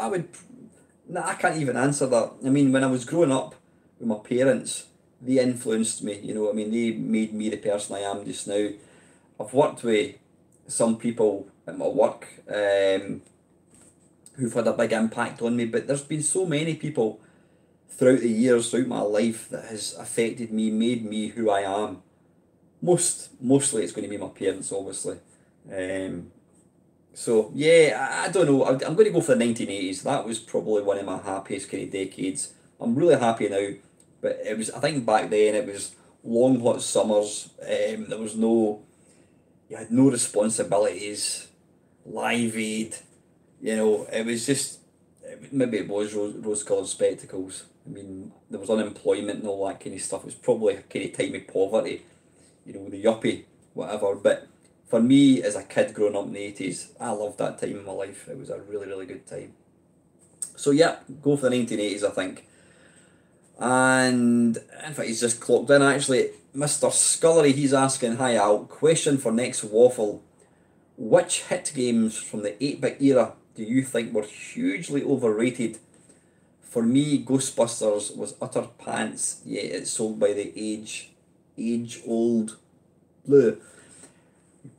Nah, I can't even answer that. I mean, when I was growing up with my parents, they influenced me. I mean, they made me the person I am just now. I've worked with some people at my work who've had a big impact on me, but there's been so many people throughout the years, throughout my life, that has affected me, made me who I am. Mostly it's going to be my parents, obviously. Um, so yeah, I don't know. I'm going to go for the 1980s. That was probably one of my happiest kind of decades. I'm really happy now, but it was. I think back then it was long hot summers. There was no. You had no responsibilities. Live Aid. It was just. Maybe it was rose-coloured spectacles. I mean, there was unemployment and all that kind of stuff. It was probably a kind of time of poverty. The yuppie, whatever. But for me, as a kid growing up in the 80s, I loved that time in my life. It was a really, really good time. So yeah, go for the 1980s, I think. And in fact, he's just clocked in actually. Mr. Scullery, he's asking, hi Al, question for next waffle. Which hit games from the 8-bit era do you think were hugely overrated? For me, Ghostbusters was utter pants, yet it's sold by the age old blue.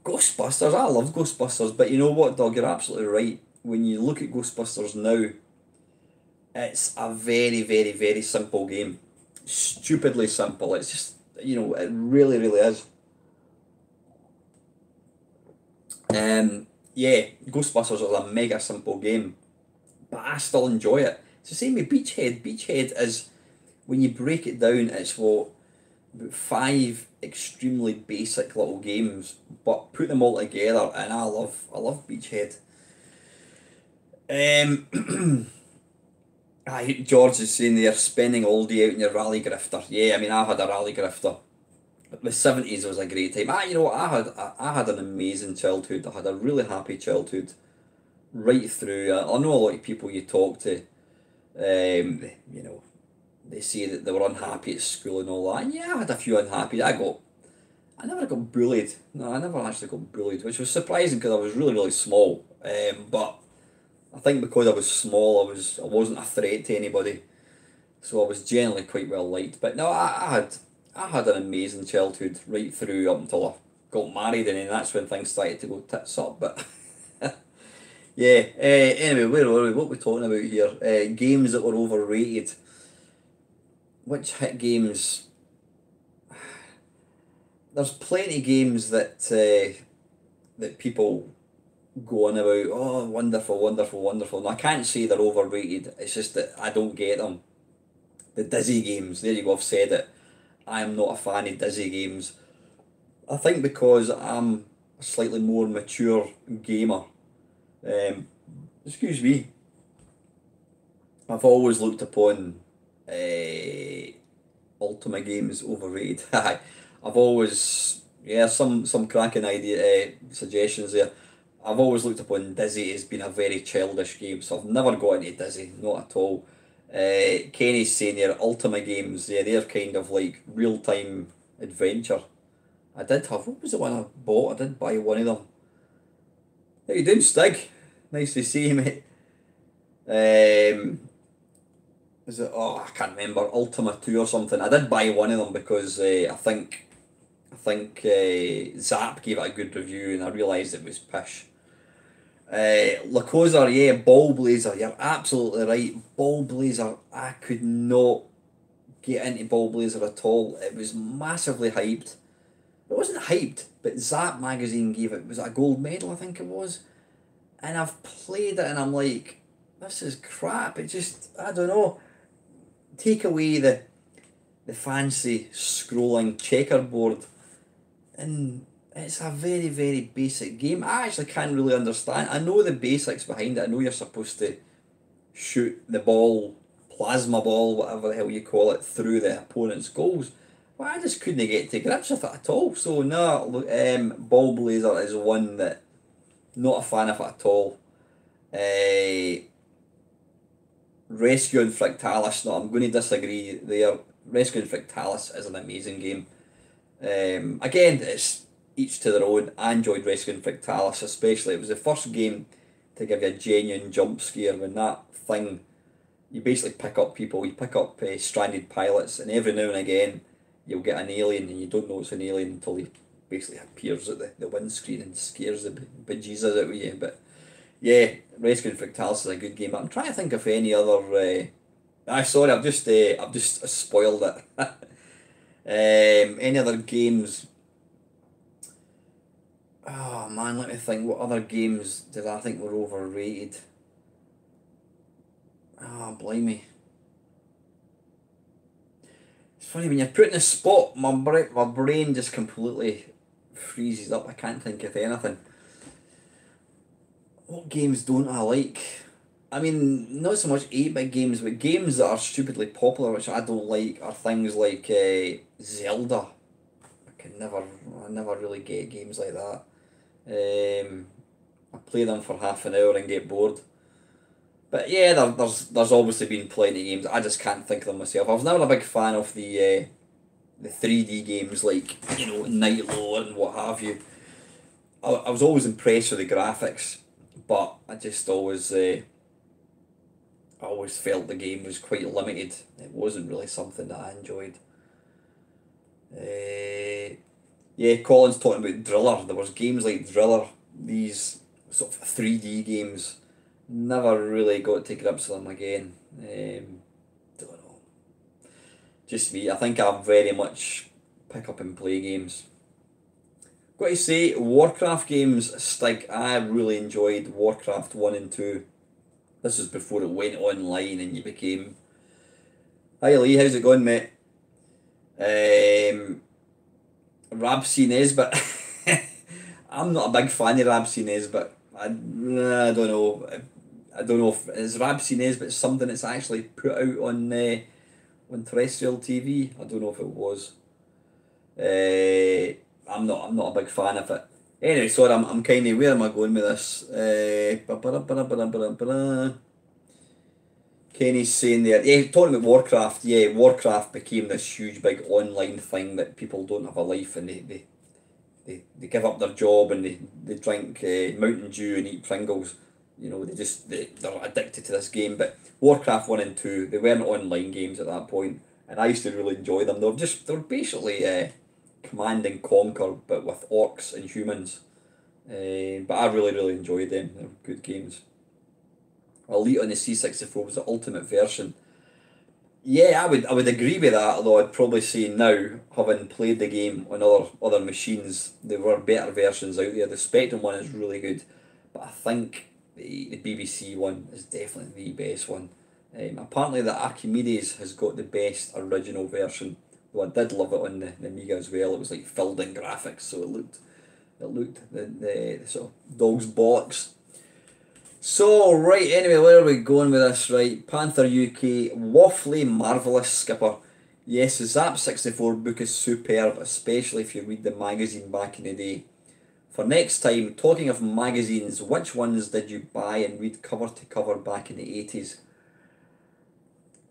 Ghostbusters, I love Ghostbusters, but you know what, Doug, you're absolutely right. When you look at Ghostbusters now, it's a very, very, very simple game. Stupidly simple. It's just, it really, really is. Yeah, Ghostbusters is a mega simple game, but I still enjoy it. It's the same with Beachhead. Beachhead is, when you break it down, it's what, about five extremely basic little games, but put them all together, and I love Beachhead. George is saying they're spending all day out in your rally grifter. Yeah, I mean I had a rally grifter. The 70s was a great time. I had an amazing childhood. I had a really happy childhood right through. I know a lot of people you talk to, you know, they say that they were unhappy at school and all that. And yeah, I had a few unhappy. I never got bullied. No, I never actually got bullied, which was surprising because I was really, really small. But I think because I was small, I wasn't a threat to anybody, so I was generally quite well liked. But no, I had an amazing childhood right through up until I got married, and then that's when things started to go tits up. But yeah, anyway, where were we? What were we talking about here? Games that were overrated. Which hit games? There's plenty of games that people go on about. Oh, wonderful, wonderful, wonderful. And I can't say they're overrated. It's just that I don't get them. The Dizzy games. There you go. I've said it. I am not a fan of Dizzy games. I think because I'm a slightly more mature gamer. Um, excuse me. I've always looked upon Ultima games overrated. I've always, yeah, some cracking idea suggestions there. I've always looked upon Dizzy as being a very childish game, so I've never got into Dizzy, not at all. Kenny's saying there, Ultima games, yeah, they're kind of like real time adventure. I did have, what was the one I bought? I did buy one of them. How you doing, Stig? Nice to see you, mate. Um, is it? Oh, I can't remember. Ultima 2 or something. I did buy one of them because I think Zap gave it a good review, and I realised it was pish. Lacosa, yeah, Ball Blazer. You're absolutely right. Ball Blazer. I could not get into Ball Blazer at all. It was massively hyped. It wasn't hyped, but Zap magazine gave it, was it a gold medal, I think it was? And I've played it and I'm like, this is crap. It just, I don't know. Take away the fancy scrolling checkerboard, and it's a very, very basic game. I actually can't really understand. I know the basics behind it. I know you're supposed to shoot the ball, plasma ball, whatever the hell you call it, through the opponent's goals. But I just couldn't get to grips with it at all. So no, Ball Blazer is one that not a fan of it at all. Rescue and Fractalis, no, I'm going to disagree there. Rescue and Fractalis is an amazing game. Again, it's each to their own. I enjoyed Rescue and Fractalis, especially. It was the first game to give you a genuine jump scare when that thing, you basically pick up people, you pick up stranded pilots, and every now and again you'll get an alien and you don't know it's an alien until he basically appears at the windscreen and scares the bejesus out of you. But yeah, Rescue and Fractalis is a good game. I'm trying to think of any other. Sorry, I've just spoiled it. Any other games? Oh man, let me think. What other games did I think were overrated? Oh, blimey. It's funny when you're put in a spot, my brain just completely freezes up. I can't think of anything. What games don't I like? I mean, not so much 8-bit games, but games that are stupidly popular, which I don't like, are things like Zelda. I never really get games like that. I play them for half an hour and get bored. But yeah, there's obviously been plenty of games. I just can't think of them myself. I was never a big fan of the 3D games like, Nightlo and what have you. I was always impressed with the graphics, but I just always I always felt the game was quite limited. It wasn't really something that I enjoyed. Yeah, Colin's talking about Driller. There was games like Driller, these sort of 3D games. Never really got to grips with them again. Don't know. Just me. I think I very much pick up and play games. Got to say, Warcraft games stick. I really enjoyed Warcraft 1 and 2. This was before it went online and you became... Hi Lee, how's it going, mate? Rabsy Nesbit. I'm not a big fan of Rabsy Nesbit. I don't know. I don't know if is Rabsy Nesbit something that's actually put out on terrestrial TV. I don't know if it was. I'm not a big fan of it. Anyway, sorry, I'm kind of, where am I going with this? Kenny's saying there, yeah, talking about Warcraft, yeah, Warcraft became this huge big online thing that people don't have a life and they give up their job and they drink Mountain Dew and eat Pringles. They're addicted to this game. But Warcraft 1 and 2, they weren't online games at that point, and I used to really enjoy them. They were basically Command and Conquer, but with orcs and humans. But I really, really enjoyed them. They're good games. Elite on the C64 was the ultimate version. Yeah, I would agree with that, although I'd probably say now, having played the game on other machines, there were better versions out there. The Spectrum one is really good, but I think the BBC one is definitely the best one. Apparently the Archimedes has got the best original version, though I did love it on the Amiga as well. It was like filled in graphics, so it looked the sort of dog's bollocks. So, right, anyway, where are we going with this, right? Panther UK, waffly marvellous skipper. Yes, the Zap 64 book is superb, especially if you read the magazine back in the day. For next time, talking of magazines, which ones did you buy and read cover to cover back in the 80s?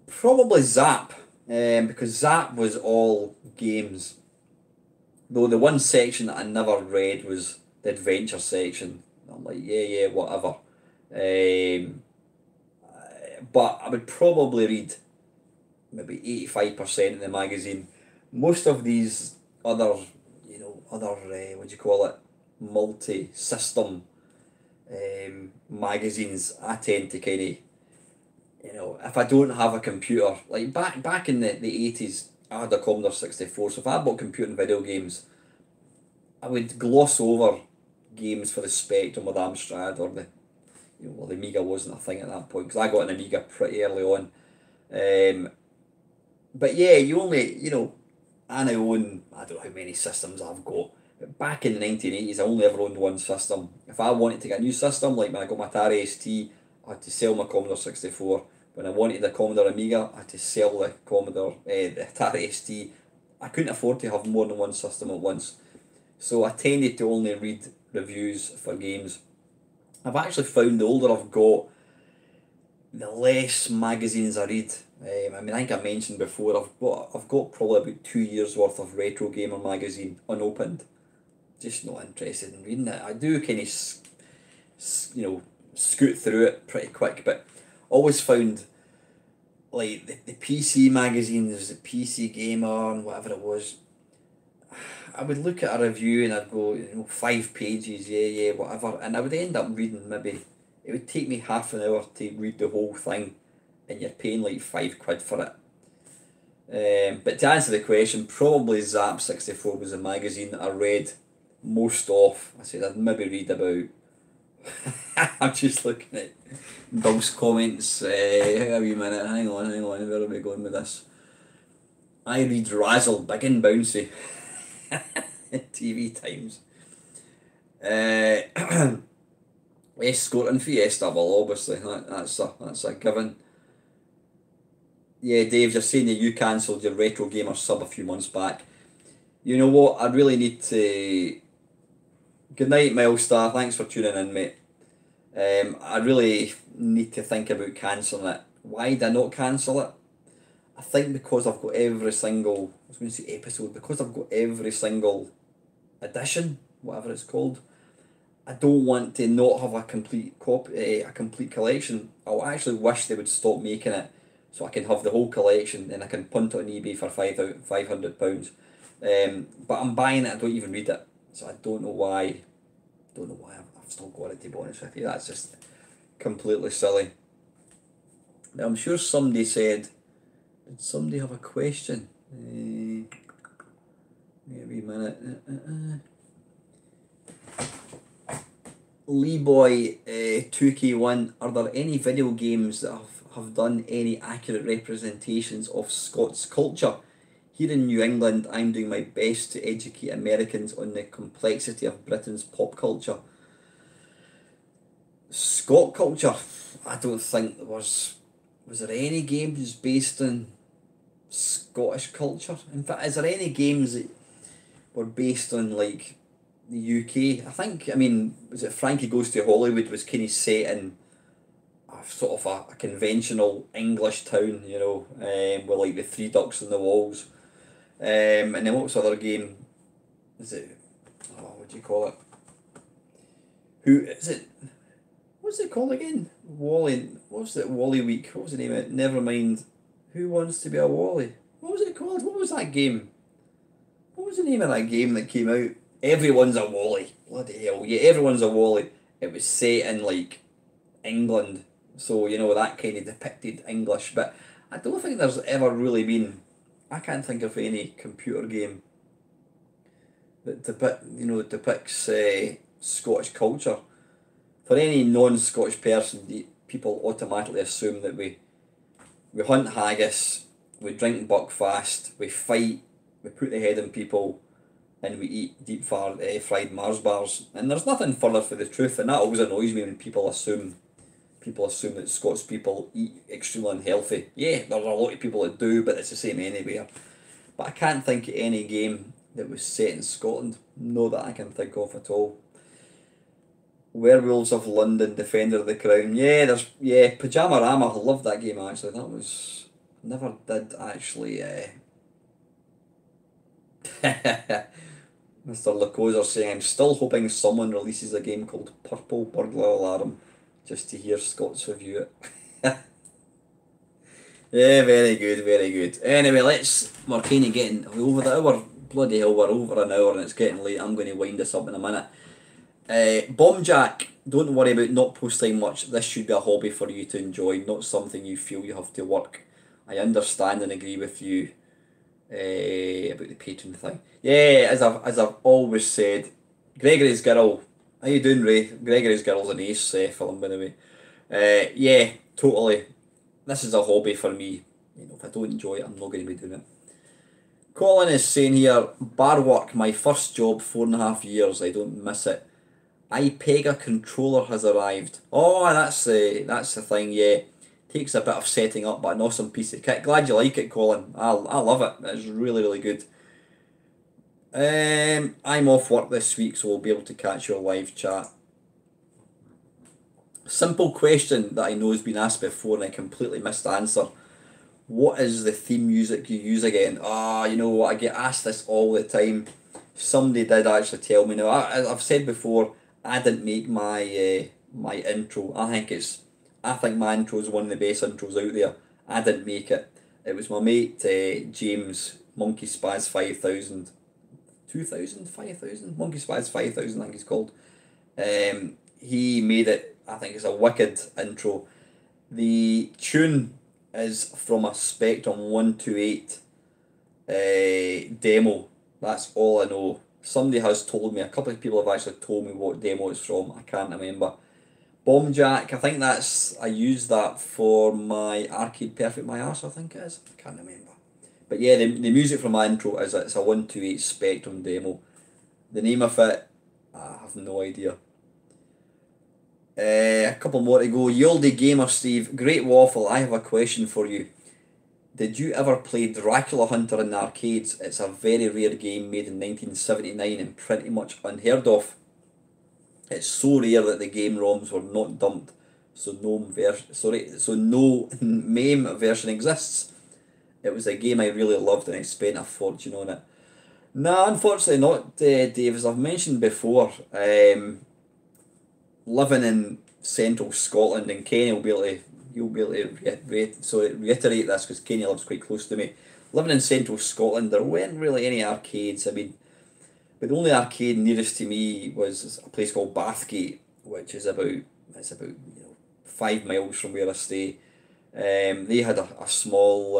Probably Zap, because Zap was all games. Though the one section that I never read was the adventure section. I'm like, yeah, whatever. But I would probably read maybe 85% of the magazine. Most of these other what do you call it, multi-system magazines, I tend to kind of, if I don't have a computer, like back in the 80s, I had a Commodore 64, so if I bought computer and video games, I would gloss over games for the Spectrum or the Amstrad or the Amiga wasn't a thing at that point, because I got an Amiga pretty early on. But yeah, you only, I now own, I don't know how many systems I've got. But back in the 1980s, I only ever owned one system. If I wanted to get a new system, like when I got my Atari ST, I had to sell my Commodore 64. When I wanted the Commodore Amiga, I had to sell the Atari ST. I couldn't afford to have more than one system at once. So I tended to only read reviews for games. I've actually found the older I've got, the less magazines I read. I think I mentioned before, I've got probably about 2 years worth of Retro Gamer magazine unopened. Just not interested in reading it. I do kind of, scoot through it pretty quick, but always found like the PC magazines, the PC Gamer and whatever it was. I would look at a review and I'd go, 5 pages, yeah, whatever, and I would end up reading maybe. It would take me half an hour to read the whole thing, and you're paying like £5 for it. But to answer the question, probably Zap 64 was a magazine that I read most of. I said I'd maybe read about. I'm just looking at Bill's comments. A wee minute, hang on, where are we going with this? I read Razzle, big and bouncy. TV Times. Escort and Fiesta, well, obviously, that's a given. Yeah, Dave, you're saying that you cancelled your Retro Gamer sub a few months back. You know what? I really need to. Good night, Milestar. Thanks for tuning in, mate. I really need to think about cancelling it. Why did I not cancel it? I think because I've got every single. I was going to say episode. Because I've got every single edition, whatever it's called. I don't want to not have a complete copy, a complete collection. I actually wish they would stop making it, so I can have the whole collection and I can punt it on eBay for £500. But I'm buying it. I don't even read it, so I don't know why. Don't know why I've still got it. To be honest with you, that's just completely silly. Now I'm sure somebody said. Did somebody have a question? Maybe a minute. Leeboy 2K1, are there any video games that have done any accurate representations of Scots culture? Here in New England, I'm doing my best to educate Americans on the complexity of Britain's pop culture. Scot culture, I don't think there was. Was there any games based on Scottish culture? In fact, is there any games that were based on like the UK? I think, was it Frankie Goes to Hollywood was kind of set in a sort of a conventional English town, with like the three ducks on the walls. And then what was the other game? Is it, what do you call it? Who is it? What's it called again? Wally. What's it? Wally Week. What was the name of it? Never mind. Who Wants to Be a Wally? What was it called? What was that game? What was the name of that game that came out? Everyone's a Wally. Bloody hell. Yeah, Everyone's a Wally. It was set in like England. So, that kind of depicted English. But I don't think there's ever really been. I can't think of any computer game that depicts Scottish culture. For any non-Scottish person, people automatically assume that we hunt haggis, we drink buckfast, we fight, we put the head on people, and we eat fried Mars bars. And there's nothing further for the truth, and that always annoys me when people assume that Scots people eat extremely unhealthy. Yeah, there's a lot of people that do, but it's the same anywhere. But I can't think of any game that was set in Scotland. No, that I can think of at all. Werewolves of London, Defender of the Crown. Yeah, Pajama Rama. I loved that game actually. That was never did actually. Mr. Lacozer saying, I'm still hoping someone releases a game called Purple Burglar Alarm, just to hear Scots review it. Yeah, very good, very good. Anyway, we're kind of getting over the hour. Bloody hell, we're over an hour and it's getting late. I'm going to wind this up in a minute. Bombjack, don't worry about not posting much. This should be a hobby for you to enjoy, not something you feel you have to work. I understand and agree with you about the Patreon thing. Yeah, as I've always said, Gregory's Girl. How you doing, Ray? Gregory's Girl's an ace film, by the way. Yeah, totally. This is a hobby for me. You know, if I don't enjoy it, I'm not going to be doing it. Colin is saying here, bar work, my first job, 4.5 years. I don't miss it. iPega controller has arrived. Oh, that's the thing. Yeah, takes a bit of setting up, but an awesome piece of kit. Glad you like it, Colin. I love it. It's really good. I'm off work this week, so we'll be able to catch your live chat. Simple question that I know has been asked before and I completely missed the answer. What is the theme music you use again? You know what? I get asked this all the time. Somebody did actually tell me. Now, I've said before, I didn't make my intro. I think my intro is one of the best intros out there. I didn't make it. It was my mate James, Monkey Spaz 5000. 2000, 5000? Monkey Spaz 5000, I think he's called. He made it. I think it's a wicked intro. The tune is from a Spectrum 128 demo. That's all I know. Somebody has told me, a couple of people have actually told me what demo it's from. I can't remember. Bomb Jack, I think I used that for my Arcade Perfect My Arse, I think it is. I can't remember. But yeah, the music from my intro is it's a 128 Spectrum demo. The name of it, I have no idea. A couple more to go. Yoldy Gamer Steve, great waffle. I have a question for you. Did you ever play Dracula Hunter in the arcades? It's a very rare game made in 1979 and pretty much unheard of. It's so rare that the game ROMs were not dumped, so no MAME version exists. It was a game I really loved and I spent a fortune on it. No, unfortunately not, Dave. As I've mentioned before, living in central Scotland, and Kenny will be able to reiterate this because Kenny lives quite close to me. Living in central Scotland, there weren't really any arcades. I mean, but the only arcade nearest to me was a place called Bathgate, which is about 5 miles from where I stay. They had a small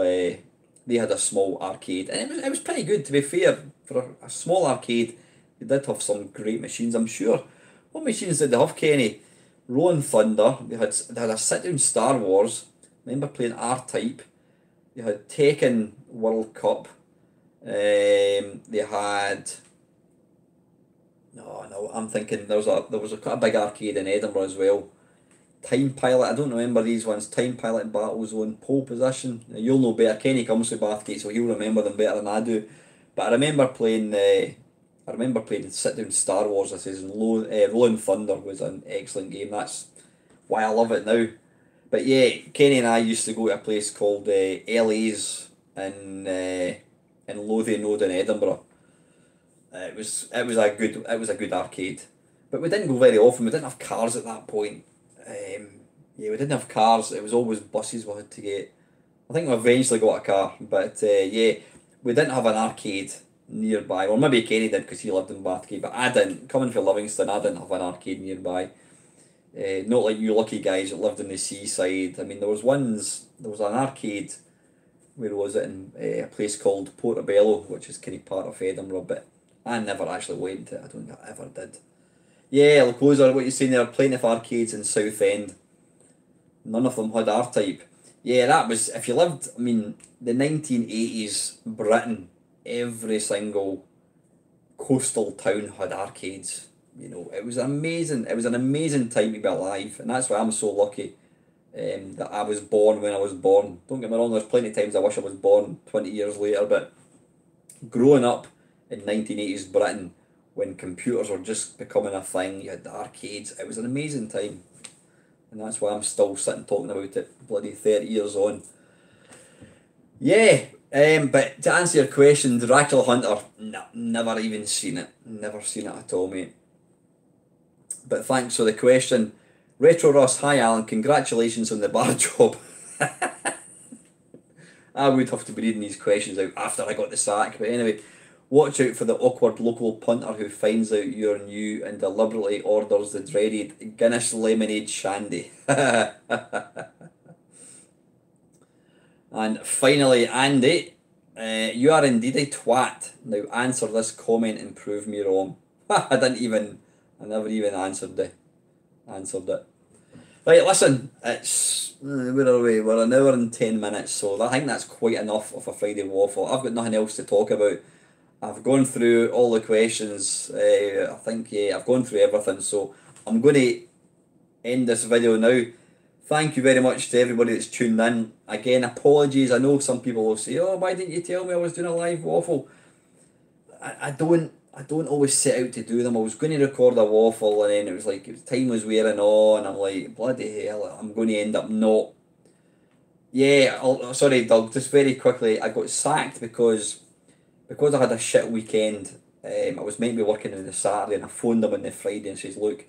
arcade, and it was pretty good, to be fair. For a small arcade, they did have some great machines, I'm sure. What machines did they have, Kenny? Rolling Thunder. They had a sit-down Star Wars. I remember playing R-Type. They had Tekken World Cup. They had... No, I'm thinking there was quite a big arcade in Edinburgh as well. Time Pilot, I don't remember these ones. Time Pilot and Battle Zone, Pole Position. Now, you'll know better. Kenny comes to Bathgate, so he'll remember them better than I do. But I remember playing sit-down Star Wars this season. Rolling Thunder was an excellent game. That's why I love it now. But yeah, Kenny and I used to go to a place called LA's in Lothian Road in Edinburgh. It was a good arcade, but we didn't go very often. We didn't have cars at that point. We didn't have cars. It was always buses we had to get. I think we eventually got a car, but we didn't have an arcade nearby. Or maybe Kenny did because he lived in Bathgate, but I didn't. Coming from Livingston, I didn't have an arcade nearby. Not like you lucky guys that lived in the seaside. I mean, there was an arcade. Where was it? In a place called Portobello, which is kind of part of Edinburgh, but I never actually went to it. I don't think I ever did. Yeah, Lacosa, what you're saying, there are plenty of arcades in Southend. None of them had R-Type. Yeah, that was, if you lived, I mean, the 1980s Britain, every single coastal town had arcades. You know, it was amazing. It was an amazing time to be alive, and that's why I'm so lucky that I was born when I was born. Don't get me wrong, there's plenty of times I wish I was born 20 years later, but growing up in 1980s Britain, when computers were just becoming a thing, you had the arcades, it was an amazing time. And that's why I'm still sitting talking about it bloody 30 years on. Yeah, but to answer your question, Dracula Hunter, no, never even seen it. Never seen it at all, mate. But thanks for the question. Retro Ross, hi Alan, congratulations on the bar job. I would have to be reading these questions out after I got the sack, but anyway. Watch out for the awkward local punter who finds out you're new and deliberately orders the dreaded Guinness lemonade shandy. And finally, Andy, you are indeed a twat. Now answer this comment and prove me wrong. I never even answered it. Right, listen, it's where are we? We're an hour and 10 minutes, so I think that's quite enough of a Friday waffle. I've got nothing else to talk about. I've gone through all the questions. I think yeah, I've gone through everything. So I'm going to end this video now. Thank you very much to everybody that's tuned in. Again, apologies. I know some people will say, "Oh, why didn't you tell me I was doing a live waffle?" I don't always set out to do them. I was going to record a waffle, and then it was like time was wearing on. I'm like, bloody hell, I'm going to end up not. Yeah, sorry, Doug. Just very quickly, I got sacked because I had a shit weekend. I was meant to be working on the Saturday, and I phoned them on the Friday and says, "Look,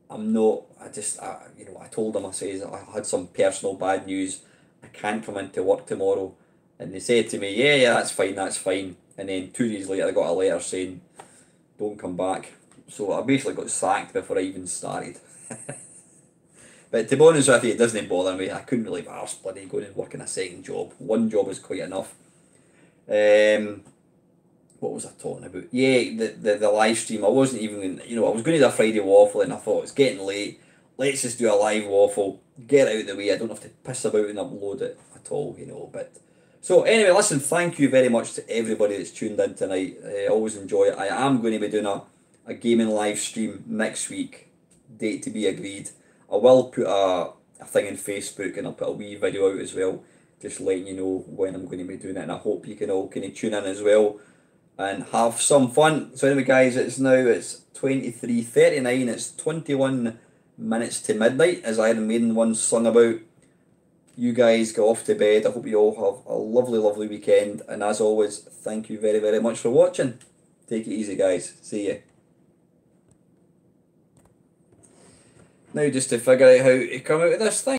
I'm not. I told them, I says I had some personal bad news. I can't come into work tomorrow." And they said to me, "Yeah, yeah, that's fine, that's fine." And then 2 days later, I got a letter saying, "Don't come back." So I basically got sacked before I even started. But to be honest with you, it doesn't bother me. I couldn't really be arsed bloody going and working a second job. One job is quite enough. Um, what was I talking about? Yeah, the live stream. I wasn't even, I was going to do a Friday waffle and I thought it's getting late. Let's just do a live waffle. Get it out of the way. I don't have to piss about and upload it at all. But so anyway, listen. Thank you very much to everybody that's tuned in tonight. I always enjoy it. I am going to be doing a gaming live stream next week. Date to be agreed. I will put a thing in Facebook and I'll put a wee video out as well, just letting you know when I'm going to be doing it. And I hope you can all kind of tune in as well and have some fun. So anyway, guys, it's 23:39. It's 21 minutes to midnight, as Iron Maiden once sung about. You guys go off to bed. I hope you all have a lovely, lovely weekend. And as always, thank you very, very much for watching. Take it easy, guys. See you. Now, just to figure out how to come out of this thing.